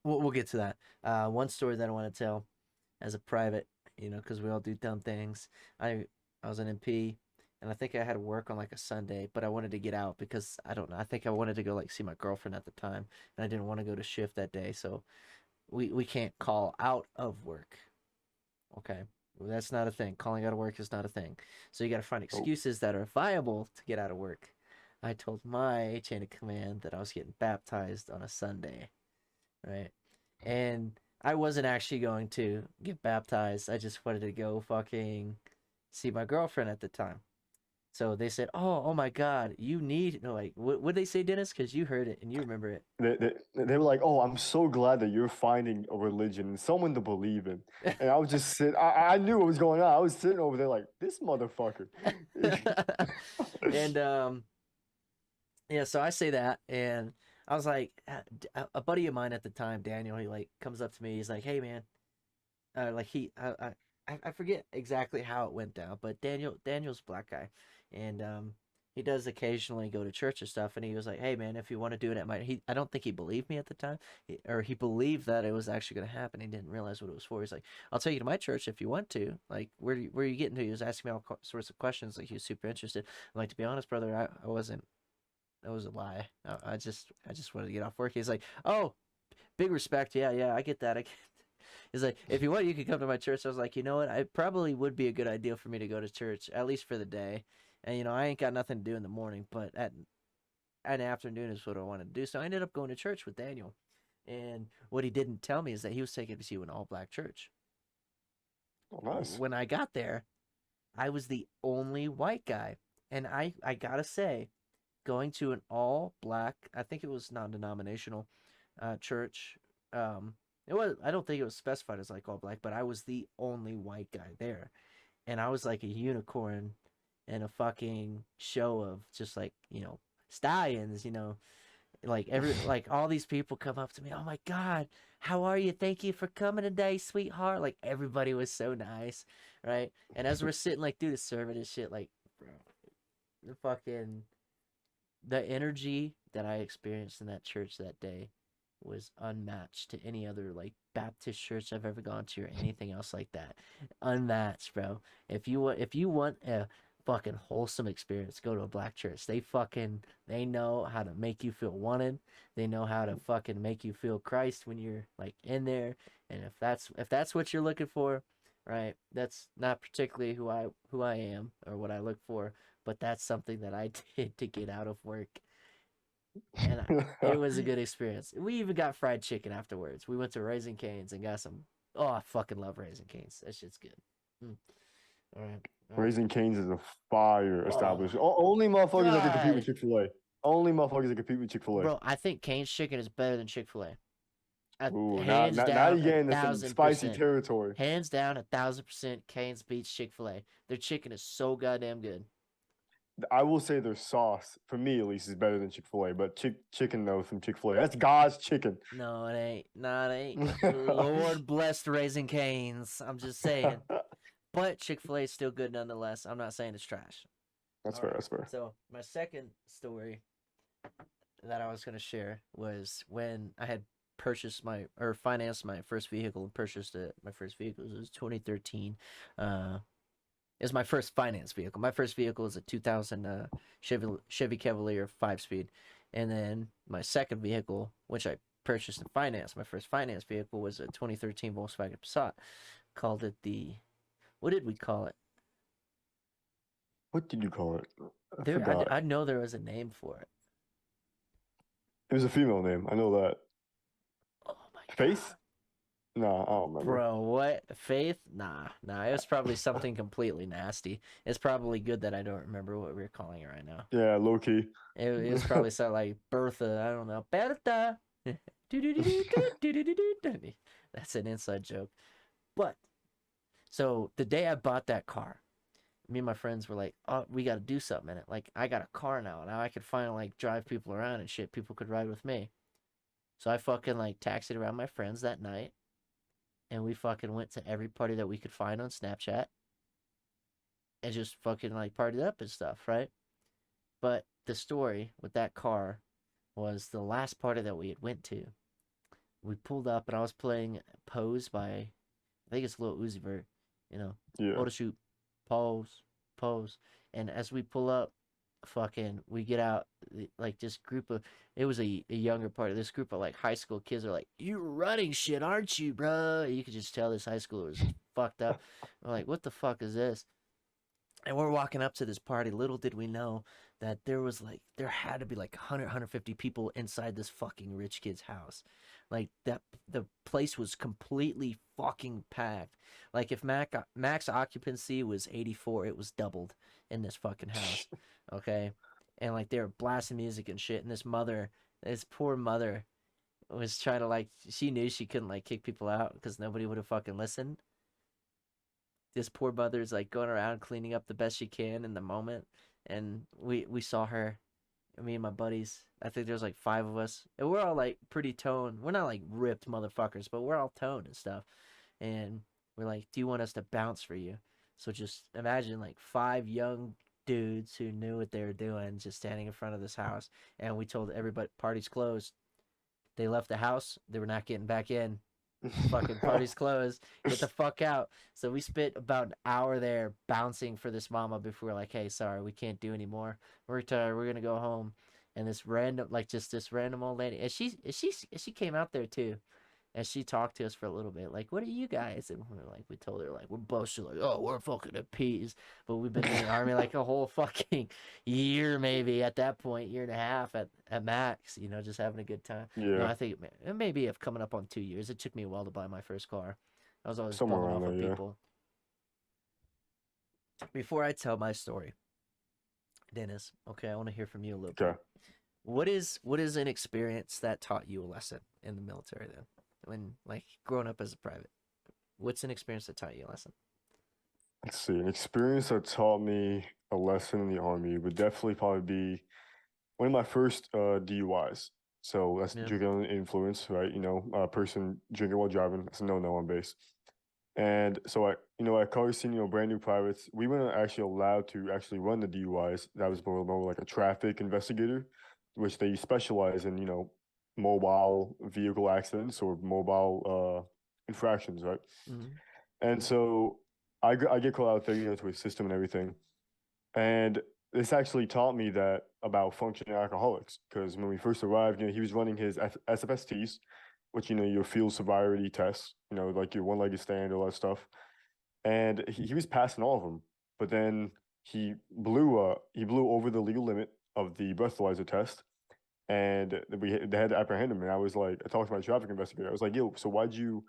we'll get to that. One story that I want to tell as a private, because we all do dumb things. I was an MP, and I think I had to work on like a Sunday, but I wanted to get out because I don't know. I think I wanted to go like see my girlfriend at the time, and I didn't want to go to shift that day, so we can't call out of work. Okay. Well, that's not a thing. Calling out of work is not a thing. So you got to find Oh, excuses that are viable to get out of work. I told my chain of command that I was getting baptized on a Sunday, right? And I wasn't actually going to get baptized. I just wanted to go fucking see my girlfriend at the time. So they said, oh my God, you need, no, like, what did they say, Dennis? Because you heard it and you remember it. They were like, "Oh, I'm so glad that you're finding a religion and someone to believe in." And I was just sitting. I knew what was going on. I was sitting over there like, "This motherfucker." And yeah, so I say that, and I was like, a buddy of mine at the time, Daniel, he like comes up to me, he's like, "Hey man," like I forget exactly how it went down, but Daniel's a black guy, and he does occasionally go to church and stuff, and he was like, "Hey man, if you want to do it at my," I don't think he believed me at the time, or he believed that it was actually going to happen. He didn't realize what it was for. He's like, "I'll take you to my church if you want to." Like, where are you getting to? He was asking me all sorts of questions. Like, he was super interested. I'm like, to be honest, brother, I wasn't. That was a lie. I just wanted to get off work. He's like, "Oh, big respect. Yeah, I get that. I get." He's like, "If you want, you can come to my church." I was like, "You know what? I probably would be a good idea for me to go to church at least for the day, and I ain't got nothing to do in the morning, but at an afternoon is what I wanted to do." So I ended up going to church with Daniel, and what he didn't tell me is that he was taking me to an all black church. Oh, nice. When I got there, I was the only white guy, and I gotta say, going to an all black, I think it was non-denominational church. It was, I don't think it was specified as like all black, but I was the only white guy there, and I was like a unicorn in a fucking show of just like stallions. Like all these people come up to me. "Oh my God, how are you? Thank you for coming today, sweetheart." Like everybody was so nice, right? And as we're sitting like through the sermon and shit, like bro, the fucking the energy that I experienced in that church that day was unmatched to any other like Baptist church I've ever gone to or anything else like that. Unmatched, bro. If you want a fucking wholesome experience, go to a black church. They know how to make you feel wanted. They know how to fucking make you feel Christ when you're like in there. And if that's what you're looking for, right? That's not particularly who I am or what I look for, but that's something that I did to get out of work, and it was a good experience. We even got fried chicken afterwards. We went to Raising Cane's and got some. Oh, I fucking love Raising Cane's. That shit's good. Mm. All right, all right. Raising Cane's is a fire Oh establishment. my Only motherfuckers that can compete with God, Chick-fil-A. Only motherfuckers that compete with Chick-fil-A. bro! I think Cane's chicken is better than Chick-fil-A. Ooh, Hands now down, you a get into some thousand spicy percent. territory. Hands down, 1,000%. Cane's beats Chick-fil-A. Their chicken is so goddamn good. I will say their sauce, for me at least, is better than Chick-fil-A. But chicken though from Chick-fil-A, that's God's chicken. No, it ain't. No, it ain't. Lord bless Raising Cane's. I'm just saying. But Chick-fil-A is still good nonetheless. I'm not saying it's trash. That's All fair. right. That's fair. So my second story that I was going to share was when I had purchased my or financed my first vehicle and purchased my first vehicle. It was 2013. Is my first finance vehicle. My first vehicle is a 2000 Chevy Cavalier 5-speed, and then my second vehicle, which I purchased and financed, my first finance vehicle was a 2013 Volkswagen Passat. Called it the what did we call it? What did you call it? I There, forgot. I know there was a name for it. It was a female name. I know that. Oh my Faith? God. No, I don't remember. Bro, what? Faith? Nah. It was probably something completely nasty. It's probably good that I don't remember what we were calling it right now. Yeah, low key. It was probably something like Bertha. I don't know. Bertha. That's an inside joke. But so the day I bought that car, me and my friends were like, "Oh, we got to do something in it. Like, I got a car now. Now I could finally like drive people around and shit. People could ride with me." So I fucking like taxied around my friends that night, and we fucking went to every party that we could find on Snapchat and just fucking like partied up and stuff, right? But the story with that car was the last party that we had went to. We pulled up and I was playing Pose by, I think it's Lil Uzi Vert, Yeah. photo shoot, pose. And as we pull up, fucking, we get out, like this group of, it was a younger party. This group of like high school kids are like, "You're running shit, aren't you, bro?" You could just tell this high schooler was fucked up. We're like, "What the fuck is this?" And we're walking up to this party. Little did we know that there had to be like 150 people inside this fucking rich kid's house. Like that the place was completely fucking packed. Like if max occupancy was 84, it was doubled in this fucking house. Okay? And like they were blasting music and shit, and this poor mother was trying to like she knew she couldn't like kick people out because nobody would have fucking listened. This poor mother's like going around cleaning up the best she can in the moment, and we saw her, me and my buddies. I think there's like 5 of us, and we're all like pretty toned. We're not like ripped motherfuckers, but we're all toned and stuff. And we're like, "Do you want us to bounce for you?" So just imagine like 5 young dudes who knew what they were doing, just standing in front of this house, and we told everybody, "Party's closed." They left the house. They were not getting back in. Fucking party's closed. Get the fuck out. So we spent about an hour there bouncing for this mama before we're like, hey, sorry, we can't do anymore. We're tired. We're gonna go home. And this random, like just this random old lady, and she came out there too, and she talked to us for a little bit, like, what are you guys? And we're like, we told her like we're both. She's like, oh, we're fucking at peas, but we've been in the army like a whole fucking year, maybe at that point, year and a half at max. Just having a good time. No, Yeah, I think it maybe have coming up on 2 years. It took me a while to buy my first car. I was always somewhere bumming around off there. of Yeah. people. Before I tell my story, Dennis, okay, I want to hear from you a little Okay. bit. What is an experience that taught you a lesson in the military then? When like growing up as a private, what's an experience that taught you a lesson? Let's see. An experience that taught me a lesson in the army would definitely probably be one of my first DUIs. So that's Yeah. drinking under the influence, right? A person drinking while driving. That's a no-no on base. And so at Color Scene, brand new privates, we weren't actually allowed to actually run the DUIs. That was more like a traffic investigator, which they specialize in, mobile vehicle accidents or mobile infractions, right? Mm-hmm. And so I get called out there, to a system and everything. And this actually taught me that about functioning alcoholics because when we first arrived, he was running his SFSTs, which your field sobriety tests, like your one-legged stand, all that stuff, and he was passing all of them. But then he blew over the legal limit of the breathalyzer test, and they had to apprehend him. And I talked to my traffic investigator. I was like, yo, so why'd you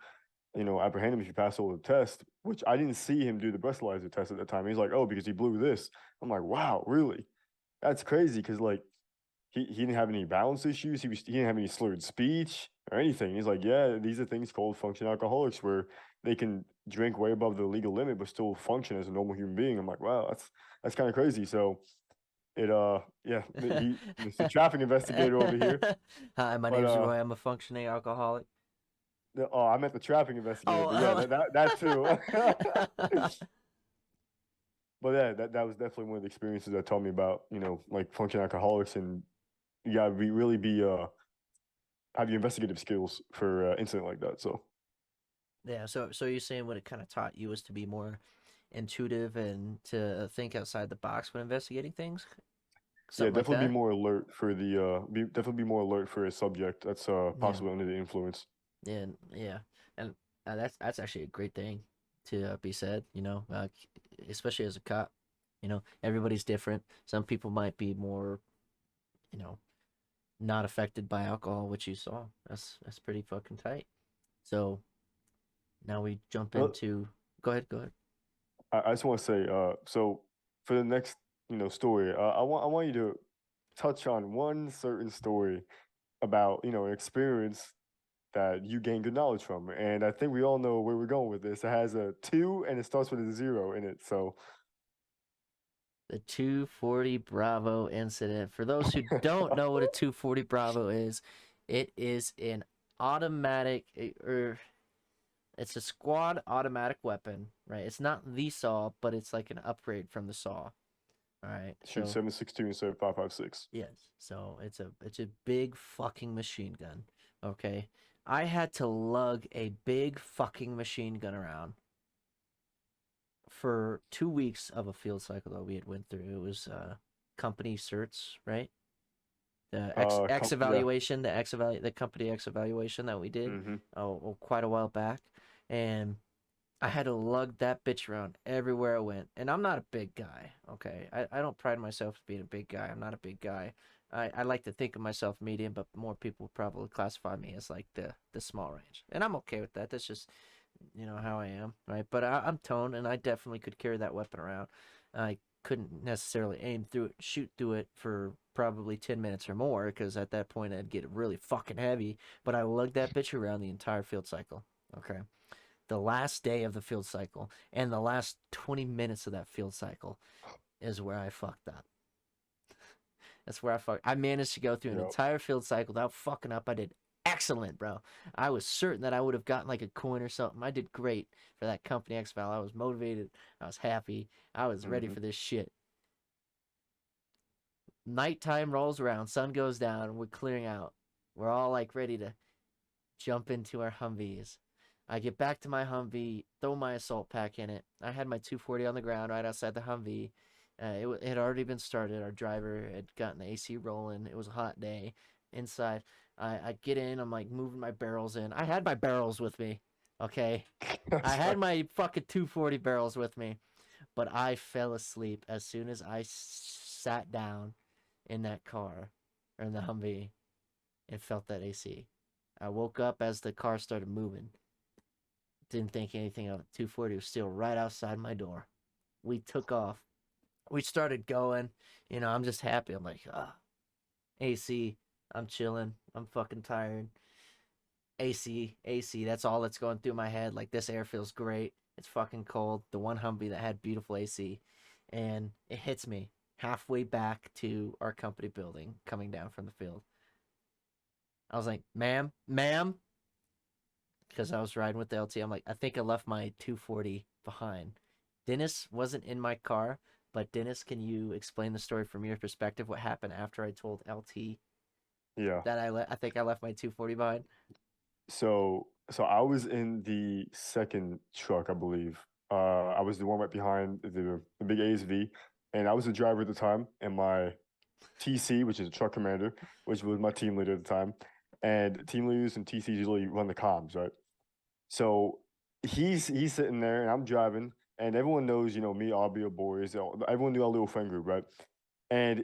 apprehend him if you pass all the test, which I didn't see him do the breathalyzer test at the time. He's like, oh, because he blew this. I'm like, wow, really? That's crazy because like he didn't have any balance issues. He didn't have any slurred speech or anything. He's like, yeah, these are things called functional alcoholics where they can drink way above the legal limit but still function as a normal human being. I'm like, wow, that's kind of crazy. So yeah, it's the traffic investigator over here, Hi, my but name's Roy. I'm a functioning alcoholic. oh, I meant the traffic investigator, but yeah, Oh, that too. oh. But yeah, that was definitely one of the experiences that taught me about, like functional alcoholics and you gotta really be have your investigative skills for incident like that. So Yeah. So you're saying what it kind of taught you was to be more intuitive and to think outside the box when investigating things, yeah, something like definitely be that. more alert for definitely be more alert for a subject that's Yeah. possibly under the influence. Yeah. Yeah. And that's actually a great thing to be said. Especially as a cop. Everybody's different. Some people might be more, you know, not affected by alcohol, which you saw. That's pretty fucking tight. So now we jump Uh, into. Go ahead. Go ahead. I just want to say, so for the next story, I want you to touch on one certain story about an experience that you gain good knowledge from. And I think we all know where we're going with this. It has a 2 and it starts with a 0 in it. So The 240 Bravo incident. For those who don't know what a 240 Bravo is, it is an automatic, or it's a squad automatic weapon, right? It's not the saw, but it's like an upgrade from the saw. All right. shoot So 7.62 instead of 5.56. yes. So it's a big fucking machine gun. Okay. I had to lug a big fucking machine gun around for 2 weeks of a field cycle that we had went through. It was company certs, right? The X Yeah. evaluation, the company X evaluation that we did Hmm. quite a while back, and I had to lug that bitch around everywhere I went. And I'm not a big guy, okay? I don't pride myself as being a big guy. I'm not a big guy. I like to think of myself medium, but more people would probably classify me as like the small range. And I'm okay with that. That's just, how I am, right? But I'm toned, and I definitely could carry that weapon around. I couldn't necessarily aim through it, shoot through it for probably 10 minutes or more, because at that point I'd get really fucking heavy. But I lugged that bitch around the entire field cycle, okay? The last day of the field cycle and the last 20 minutes of that field cycle is where I fucked up. That's where I managed to go through an Yep. entire field cycle without fucking up. I did excellent, bro. I was certain that I would have gotten like a coin or something. I did great for that company X-File. I was motivated. I was happy. I was ready Hmm. for this shit. Nighttime rolls around. Sun goes down. We're clearing out. We're all like ready to jump into our Humvees. I get back to my Humvee, throw my assault pack in it. I had my 240 on the ground right outside the Humvee. It had already been started. Our driver had gotten the AC rolling. It was a hot day. Inside, I get in. I'm like moving my barrels in. I had my barrels with me. Okay. I had my fucking 240 barrels with me. But I fell asleep as soon as I sat down in that car or in the Humvee and felt that AC. I woke up as the car started moving. Didn't think anything of it. 240 was still right outside my door. We took off. We started going. I'm just happy. I'm like, AC. I'm chilling. I'm fucking tired. AC, AC. That's all that's going through my head. Like, this air feels great. It's fucking cold. The one Humvee that had beautiful AC. And it hits me halfway back to our company building coming down from the field. I was like, ma'am, because I was riding with the LT. I'm like, I think I left my 240 behind. Dennis wasn't in my car, but Dennis, can you explain the story from your perspective? What happened after I told LT Yeah. that I think I left my 240 behind? So I was in the second truck, I believe. I was the one right behind the big ASV, and I was the driver at the time, and my TC, which is a truck commander, which was my team leader at the time, and team leaders and TCs usually run the comms, right? So he's sitting there, and I'm driving, and everyone knows, me, Aubrey, are boys. Everyone knew our little friend group, right? And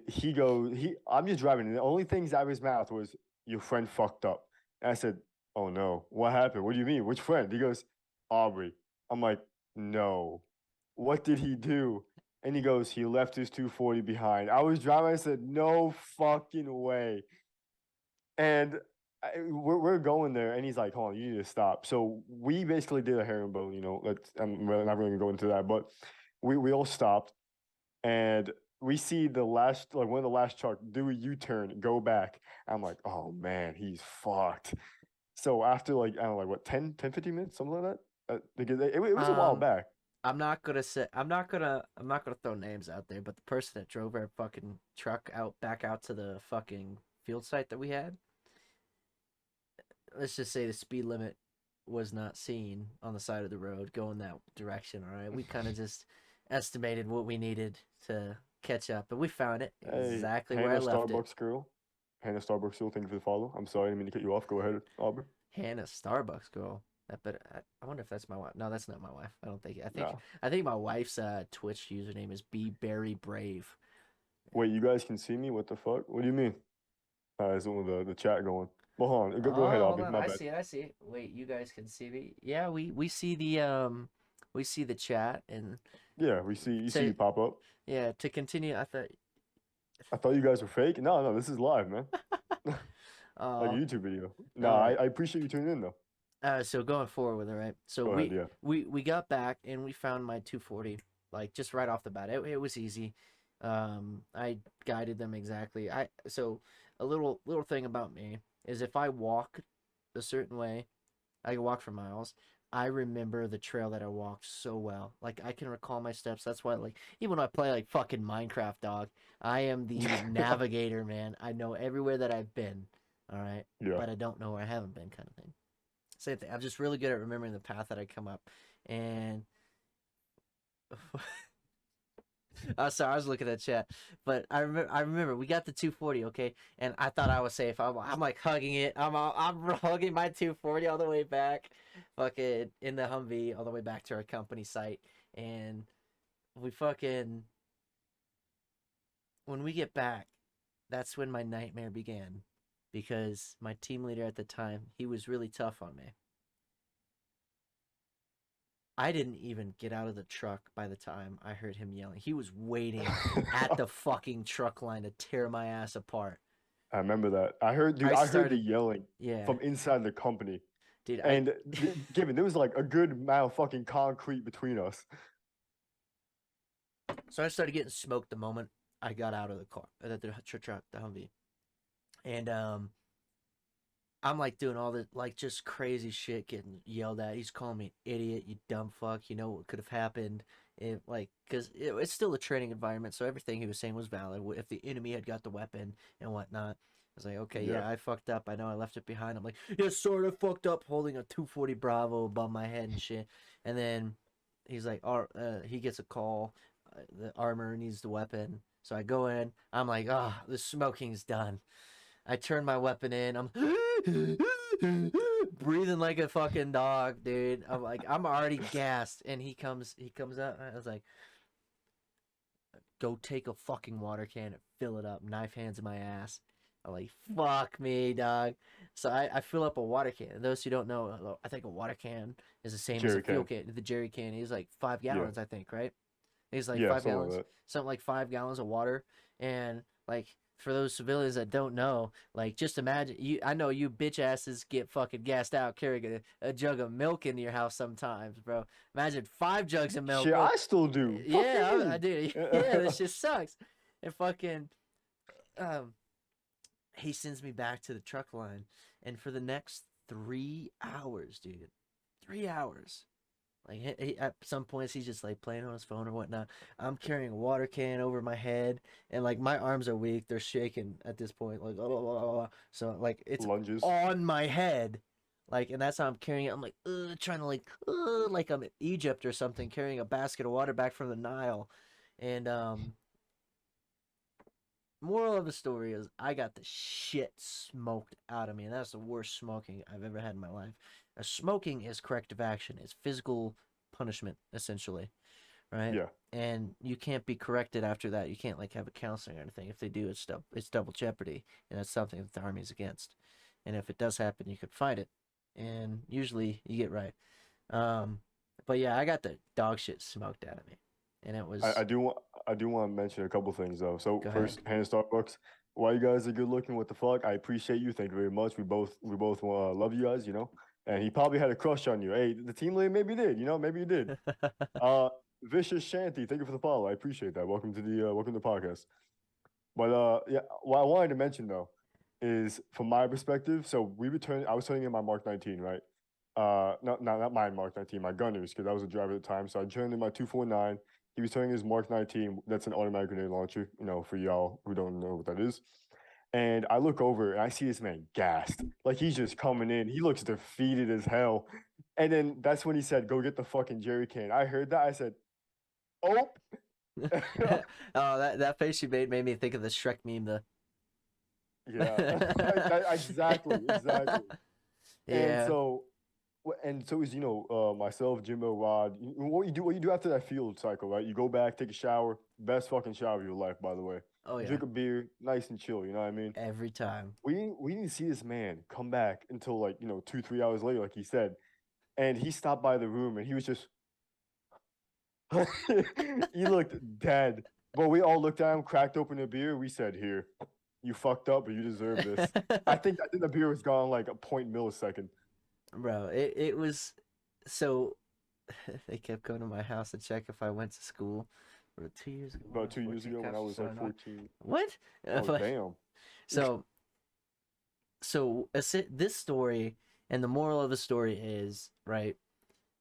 I'm just driving, and the only things out of his mouth was, "Your friend fucked up." And I said, "Oh no, what happened? What do you mean? Which friend?" He goes, "Aubrey." I'm like, "No, what did he do?" And he goes, "He left his 240 behind." I was driving. I said, "No fucking way." And we're going there, and he's like, "Hold on, you need to stop." So we basically did a herringbone. I'm really not really gonna go into that, but we all stopped, and we see the last, like one of the last truck do a U-turn, go back. I'm like, "Oh man, he's fucked." So after, like, I don't know, like what, 15 minutes, something like that. Because it was a while Um, back. I'm not gonna throw names out there, but the person that drove our fucking truck back out to the fucking field site that we had, let's just say the speed limit was not seen on the side of the road going that direction. All right, we kind of just estimated what we needed to catch up, and we found it Hey, exactly where I Hannah left it. Starbucks girl. Hannah Starbucks girl, thank you for the follow. I'm sorry, I didn't mean to cut you off. Go ahead, Aubrey. Hannah Starbucks girl. That better. I wonder if that's my wife. No, that's not my wife. I don't think. I think. No. I think my wife's Twitch username is Be Berry Brave. Wait, you guys can see me? What the fuck? What do you mean? It's only the chat going. Well, hold on. Go ahead, Oh, hold Aubrey. on. My I bad. see it. I see it. Wait, you guys can see me? Yeah, we see we see the chat and Yeah, you see to you pop up. yeah, to continue. I thought I thought you guys were fake. No, no, this is live, man. Like a uh YouTube video. No, all right. I appreciate you tuning in though. So going forward with it, right? So Go ahead, we yeah. we we got back and we found my 240 like just right off the bat. It was easy. I guided them exactly. A little thing about me is if I walk a certain way, I can walk for miles. I remember the trail that I walked so well. Like I can recall my steps. That's why like even when I play like fucking Minecraft, dog, I am the navigator, man. I know everywhere that I've been. All right. Yeah. But I don't know where I haven't been kind of thing. Same thing. I'm just really good at remembering the path that I come up. And Sorry, I was looking at chat, but I remember we got the 240, okay, and I thought I was safe. I'm like hugging it. I'm hugging my 240 all the way back, fucking in the Humvee all the way back to our company site, and we fucking when we get back, that's when my nightmare began, because my team leader at the time, he was really tough on me. I didn't even get out of the truck by the time I heard him yelling. He was waiting at the fucking truck line to tear my ass apart. I remember that. I heard, dude. I I heard the started, yelling yeah, from inside the company, dude. and given there was like a good amount of fucking concrete between us. So I started getting smoked the moment I got out of the car, the truck, the Humvee, and I'm like doing all the like just crazy shit, getting yelled at. He's calling me an idiot, you dumb fuck. You know what could have happened if like because it's still a training environment, so everything he was saying was valid. If the enemy had got the weapon and whatnot, I was like, okay, Yeah. yeah, I fucked up. I know I left it behind. I'm like, yeah, sort of fucked up, holding a 240 Bravo above my head and shit. And then he's like, he gets a call. The armor needs the weapon, so I go in. I'm like, ah, the smoking's done. I turn my weapon in. I'm breathing like a fucking dog, dude. I'm like, I'm already gassed, and he comes up. I was like, go take a fucking water can and fill it up. Knife hands in my ass. I'm like, fuck me, dog. So I fill up a water can. And those who don't know, I think a water can is the same as a Jerry fuel can. can. The jerry can is like five Yeah. gallons, I think, right? It's like Yeah. five Something like gallons, that. something like 5 gallons of water. And like for those civilians that don't know, like just imagine you. I know you bitch asses get fucking gassed out carrying a jug of milk into your house sometimes, bro. Imagine 5 jugs of milk. Shit, I still do. Fuck Yeah, you I do. Yeah, mean? this just sucks. And fucking, um, he sends me back to the truck line, and for the next 3 hours, dude, 3 hours. Like at some points he's just like playing on his phone or whatnot. I'm carrying a water can over my head, and like my arms are weak; they're shaking at this point. Like so like it's Lunges. on my head, like, and that's how I'm carrying it. I'm like trying to like I'm in Egypt or something, carrying a basket of water back from the Nile, and moral of the story is I got the shit smoked out of me, and that's the worst smoking I've ever had in my life. Smoking is corrective action. It's physical punishment, essentially, right? Yeah. And you can't be corrected after that. You can't like have a counseling or anything. If they do, it's double jeopardy, and that's something that the army's against. And if it does happen, you could fight it, and usually you get right. Um, but yeah, I got the dog shit smoked out of me, and it I, was I do want I do want to mention a couple things though. So go ahead. first, Hannah Starbucks. While you guys are good looking, what the fuck? I appreciate you. Thank you very much. We both love you guys. And he probably had a crush on you. Hey, the team lead maybe did. Maybe you did. Uh, Vicious Shanty. Thank you for the follow. I appreciate that. Welcome to the podcast. But yeah, what I wanted to mention though is from my perspective. So we returned. I was turning in my Mark 19, right? Not my Mark 19, my Gunners, because I was a driver at the time. So I turned in my 249. He was turning his Mark 19. That's an automatic grenade launcher. For y'all who don't know what that is. And I look over and I see this man gassed, like he's just coming in. He looks defeated as hell. And then that's when he said, "Go get the fucking jerry can." I heard that. I said, "Oh." Oh, that face you made me think of the Shrek meme. The Yeah, exactly. And yeah. so, is myself, Jimbo, Rod. What you do after that field cycle, right? You go back, take a shower. Best fucking shower of your life, by the way. Oh yeah. Drink a beer, nice and chill. You know what I mean? Every time. We didn't see this man come back until like 2-3 hours later, like he said, and he stopped by the room and he was just he looked dead. But we all looked at him, cracked open a beer. We said, "Here, you fucked up, but you deserve this." I think the beer was gone like a point millisecond. Bro, it was so they kept going to my house to check if I went to school. Bro, 2 years ago when I About was 2 years 14, ago when I Cash was like started on. 14. What? Oh But damn. so this story and the moral of the story is, right?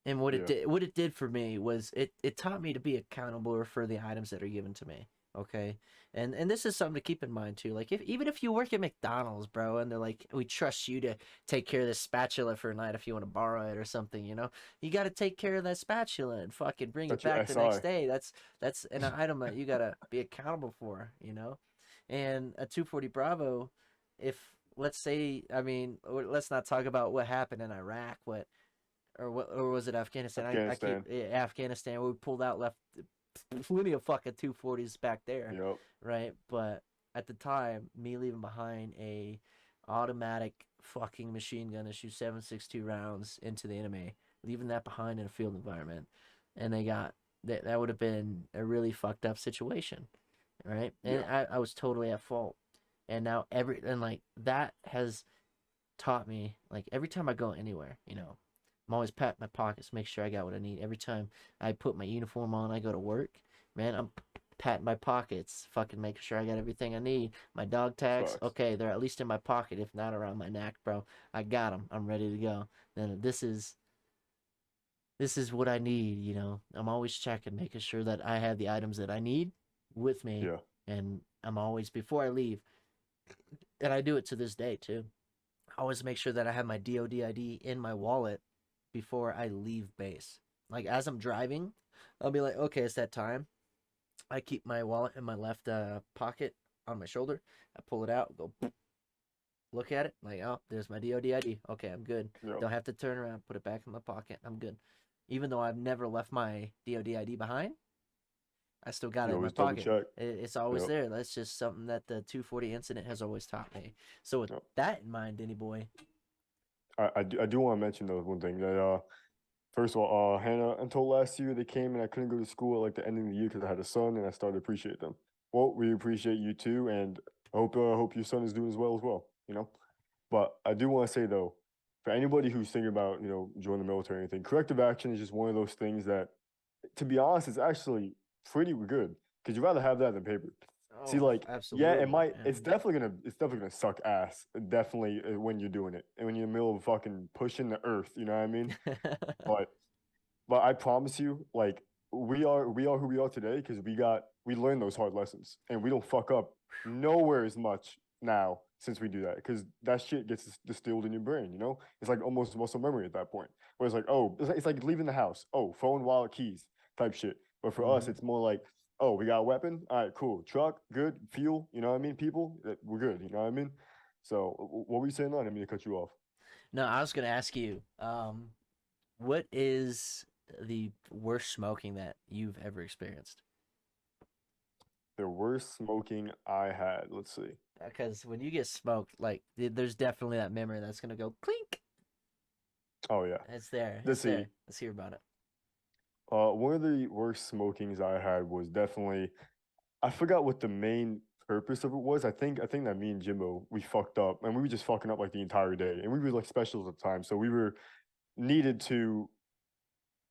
And Yeah. what it did for me was it taught me to be accountable for the items that are given to me. Okay, and this is something to keep in mind too. Like, if even if you work at McDonald's, bro, and they're like, we trust you to take care of this spatula for a night if you want to borrow it or something, you got to take care of that spatula and fucking bring it That's your back the next SI. day. That's an item that you gotta be accountable for. And a 240 Bravo, if let's say, I mean, let's not talk about what happened in Iraq, or was it Afghanistan? I keep Afghanistan. Afghanistan. We pulled out, left plenty of fucking 240s back there, Yep. right? But at the time, me leaving behind a automatic fucking machine gun that shoots 7.62 rounds into the enemy, leaving that behind in a field environment, and they got that would have been a really fucked up situation, right? And Yeah. I was totally at fault, and now like that has taught me, like, every time I go anywhere, I'm always patting my pockets, make sure I got what I need. Every time I put my uniform on, I go to work, man, I'm patting my pockets, fucking making sure I got everything I need. My dog tags, Facts. okay, they're at least in my pocket, if not around my neck, bro. I got them. I'm ready to go. Then this is what I need. I'm always checking, making sure that I have the items that I need with me, Yeah. and I'm always, before I leave, and I do it to this day too. I always make sure that I have my DoD ID in my wallet before I leave base. Like, as I'm driving, I'll be like, okay, it's that time. I keep my wallet in my left pocket on my shoulder. I pull it out, go look at it, like, oh, there's my DoD ID. Okay, I'm good. Yep. Don't have to turn around, put it back in my pocket. I'm good. Even though I've never left my DoD ID behind, I still got it You in my always double pocket. check. It's always Yep. there. That's just something that the 240 incident has always taught me. So with Yep. that in mind, Denny boy. I do want to mention though one thing that first of all, Hannah, until last year they came and I couldn't go to school at like the end of the year because I had a son and I started to appreciate them. Well, we appreciate you too, and I hope your son is doing as well. But I do want to say though, for anybody who's thinking about joining the military or anything, corrective action is just one of those things that, to be honest, is actually pretty good because you'd rather have that than paper. See, Oh, like, yeah, absolutely. Yeah. it's definitely gonna suck ass, definitely when you're doing it and when you're in the middle of fucking pushing the earth, you know what I mean? But I promise you, like, we are who we are today because we learned those hard lessons and we don't fuck up nowhere as much now since we do that because that shit gets distilled in your brain. It's like almost muscle memory at that point. Where it's like, oh, it's like leaving the house. Oh, phone, wallet, keys, type shit. But for us, hmm it's more like, oh, we got a weapon. All right, cool. Truck, good. Fuel. You know what I mean? People, we're good. You know what I mean? So, what were you saying? On? I didn't mean to cut you off. No, I was gonna ask you, what is the worst smoking that you've ever experienced? The worst smoking I had. Let's see. Because when you get smoked, like, there's definitely that memory that's gonna go clink. Oh yeah. It's there. Let's It's see. there. Let's hear about it. One of the worst smokings I had was definitely, I forgot what the main purpose of it was. I think that me and Jimbo we fucked up and we were just fucking up like the entire day. And we were like specials at the time. So we were needed to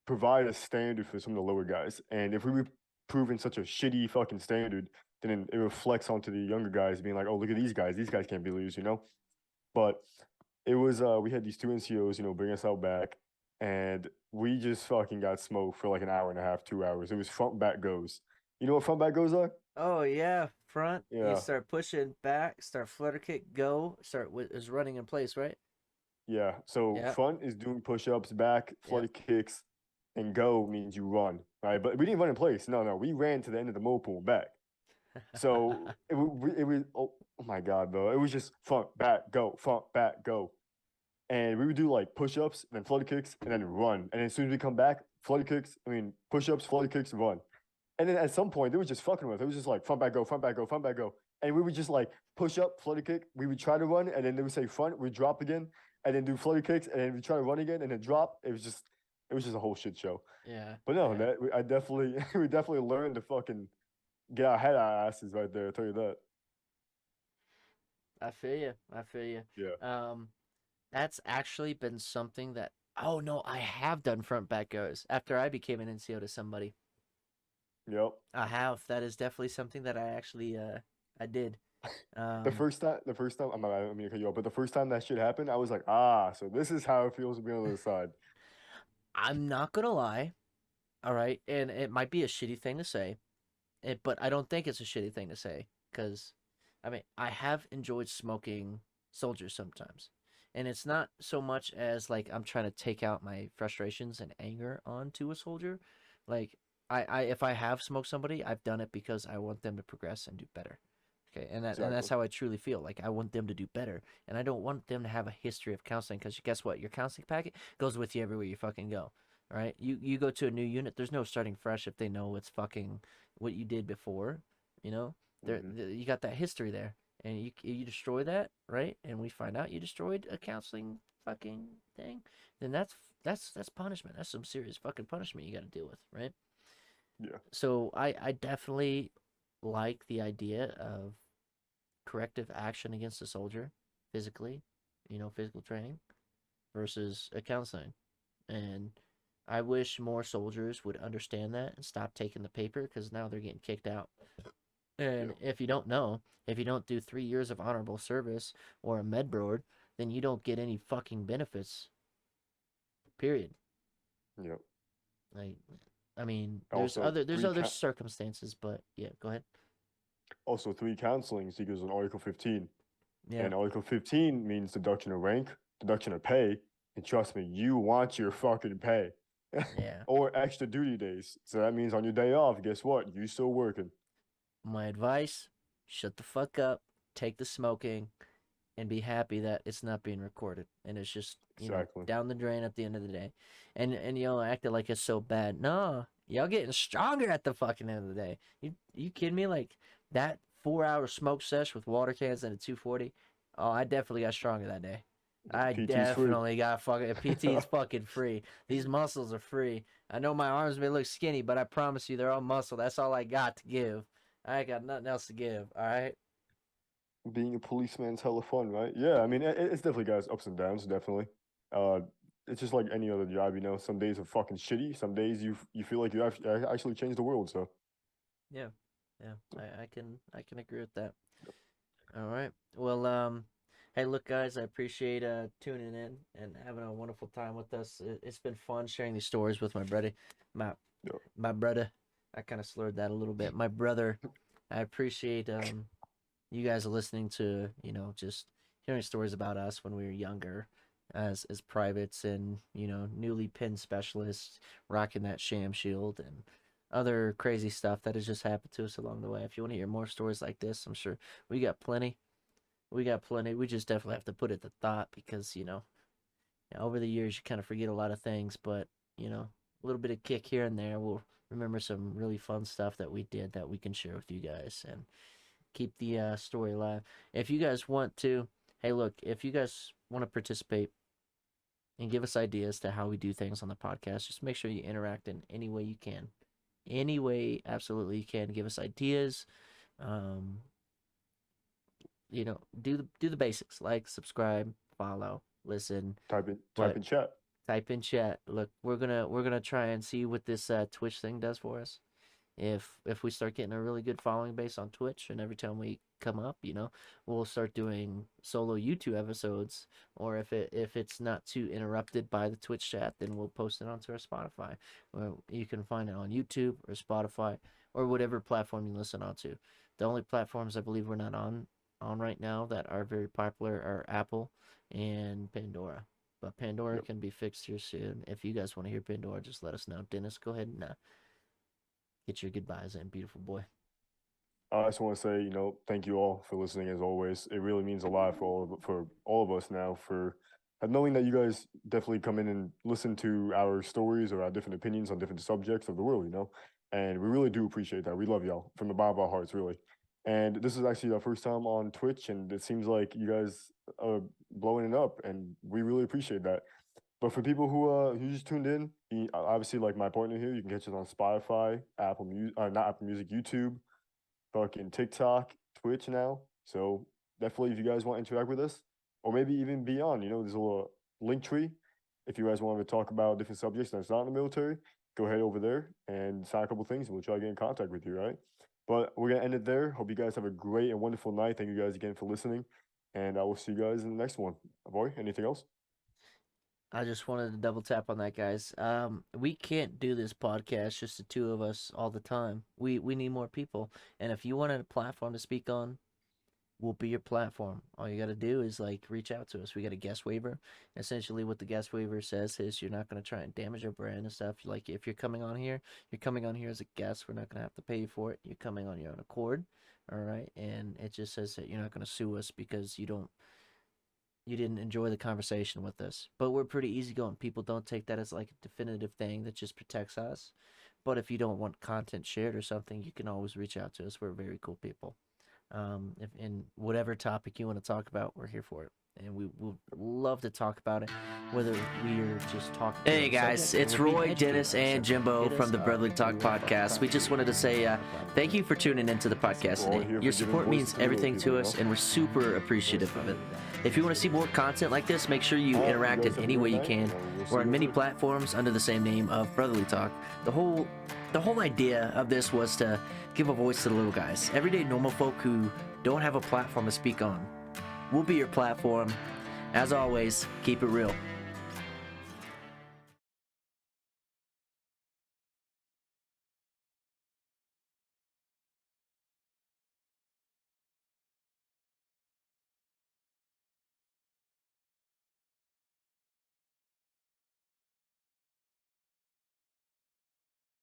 provide a standard for some of the lower guys. And if we were proving such a shitty fucking standard, then it reflects onto the younger guys being like, oh, look at these guys. These guys can't be losers. But it was we had these two NCOs, bring us out back, and we just fucking got smoked for like an hour and a half, 2 hours. It was front back goes. You know what front back goes are? Oh yeah, front. You Yeah, start pushing back, start flutter kick, go, start with is running in place, right? yeah. So Yep. front is doing push-ups, back Yep. flutter kicks, and go means you run, right? But we didn't run in place. No, no, we ran to the end of the mo pool and back. So it was oh my god, bro. It was just front back go. And we would do like push-ups, then flutter kicks, and then run. And then as soon as we come back, flutter kicks, I mean push-ups, flutter kicks, run. And then at some point, they were just fucking with us. It was just like front back go, front back go, front back go. And we would just like push up, flutter kick. We would try to run, and then they would say front, we drop again, and then do flutter kicks, and then we try to run again, and then drop. It was just a whole shit show. Yeah. But no, Yeah. I definitely we definitely learned to fucking get our head our asses right there. I tell you that. I feel you. I feel you. Yeah. Um, that's actually been something that. Oh no, I have done front back goes after I became an NCO to somebody. Yep. I have. That is definitely something that I actually I did. The Um, first time, I'm not, I mean to cut you off, but the first time that shit happened, I was like, ah, so this is how it feels to be on the other side. I'm not gonna lie. All right, and it might be a shitty thing to say, but I don't think it's a shitty thing to say because, I mean, I have enjoyed smoking soldiers sometimes, and it's not so much as like I'm trying to take out my frustrations and anger onto a soldier. Like I if I have smoked somebody, I've done it because I want them to progress and do better. Okay, and that's Exactly. how I truly feel. Like I want them to do better, and I don't want them to have a history of counseling. Because guess what? Your counseling packet goes with you everywhere you fucking go. All right, you go to a new unit. There's no starting fresh if they know what's fucking what you did before. You know, Hmm. you got that history there, and you destroy that, right? And we find out you destroyed a counseling fucking thing. Then that's punishment. That's some serious fucking punishment you got to deal with, right? Yeah. So I definitely like the idea of corrective action against a soldier physically, physical training versus a counseling. And I wish more soldiers would understand that and stop taking the paper because now they're getting kicked out. And Yeah. if you don't know, if you don't do 3 years of honorable service or a med board, then you don't get any fucking benefits. Period. Yeah. Like, I mean, Also, there's other circumstances, but yeah, go ahead. also three counselings equals an Article 15. Yeah, And Article 15 means deduction of rank, deduction of pay, and trust me, you want your fucking pay. yeah. Or extra duty days. So that means on your day off, guess what? You still working. My advice: shut the fuck up, take the smoking, and be happy that it's not being recorded and it's just Exactly. down the drain at the end of the day. And y'all acted like it's so bad. No, y'all getting stronger at the fucking end of the day. You kidding me? Like that 4 hour smoke sesh with water cans and a 240. Oh, I definitely got stronger that day. I PT's free. definitely got fucking PT is fucking free. These muscles are free. I know my arms may look skinny, but I promise you they're all muscle. That's all I got to give. I ain't got nothing else to give. All right. Being a policeman's hella fun, right? Yeah, I mean, it's definitely got its ups and downs, definitely. Uh, it's just like any other job, you know. Some days are fucking shitty. Some days you feel like you actually changed the world. So, Yeah, yeah, I can agree with that. All right. Well, hey, look, guys, I appreciate tuning in and having a wonderful time with us. It's been fun sharing these stories with my brother, my yeah, my brother. I kind of slurred that a little bit. My brother. I appreciate you guys listening to just hearing stories about us when we were younger, as privates and newly pinned specialists rocking that sham shield and other crazy stuff that has just happened to us along the way. If you want to hear more stories like this, I'm sure we got plenty. We got plenty. We just definitely have to put it to thought because over the years you kind of forget a lot of things, but a little bit of kick here and there, we'll remember some really fun stuff that we did that we can share with you guys and keep the story alive. If you guys want to, hey, look, if you guys want to participate and give us ideas to how we do things on the podcast, just make sure you interact in any way you can. Any way, absolutely, you can. Give us ideas. Um, do the basics like subscribe, follow, listen, type but in chat. type in chat. Look, we're gonna try and see what this Twitch thing does for us. If we start getting a really good following base on Twitch, and every time we come up, we'll start doing solo YouTube episodes. Or if it's not too interrupted by the Twitch chat, then we'll post it onto our Spotify. Well, you can find it on YouTube or Spotify or whatever platform you listen on to. The only platforms I believe we're not on right now that are very popular are Apple and Pandora. But Pandora Yep. can be fixed here soon. If you guys want to hear Pandora, just let us know. Dennis, go ahead and get your goodbyes in, beautiful boy. I just want to say, thank you all for listening as always. It really means a lot for all of us now for knowing that you guys definitely come in and listen to our stories or our different opinions on different subjects of the world. And we really do appreciate that. We love y'all from the bottom of our hearts, really. And this is actually our first time on Twitch, and it seems like you guys are blowing it up, and we really appreciate that. But for people who just tuned in, obviously like my partner here, you can catch us on Spotify, Apple Music, not Apple Music, YouTube, fucking TikTok, Twitch now. So definitely, if you guys want to interact with us, or maybe even beyond, there's a little link tree. If you guys want to talk about different subjects that's not in the military, go ahead over there and sign a couple things, and we'll try to get in contact with you, right? But we're gonna end it there. Hope you guys have a great and wonderful night. Thank you guys again for listening, and I will see you guys in the next one. Boy, anything else? I just wanted to double tap on that, guys. We can't do this podcast just the two of us all the time. We need more people, and if you wanted a platform to speak on, we'll be your platform. All you got to do is like reach out to us. We got a guest waiver. Essentially, what the guest waiver says is you're not going to try and damage our brand and stuff. Like if you're coming on here, you're coming on here as a guest. We're not going to have to pay you for it. You're coming on your own accord. All right, and it just says that you're not going to sue us because you didn't enjoy the conversation with us. But we're pretty easygoing. People don't take that as like a definitive thing that just protects us. But if you don't want content shared or something, you can always reach out to us. We're very cool people. If in whatever topic you want to talk about, we're here for it, and we will love to talk about it, whether we're just talking. Hey guys, it's Roy, Dennis, and Jimbo from the Brotherly Talk podcast. We just wanted to say thank you for tuning into the podcast today. Your support means everything to us, and we're super appreciative of it. If you want to see more content like this, make sure you interact in any way you can. We're on many platforms under the same name of Brotherly Talk. The whole idea of this was to give a voice to the little guys, everyday normal folk who don't have a platform to speak on. We'll be your platform. As always, keep it real.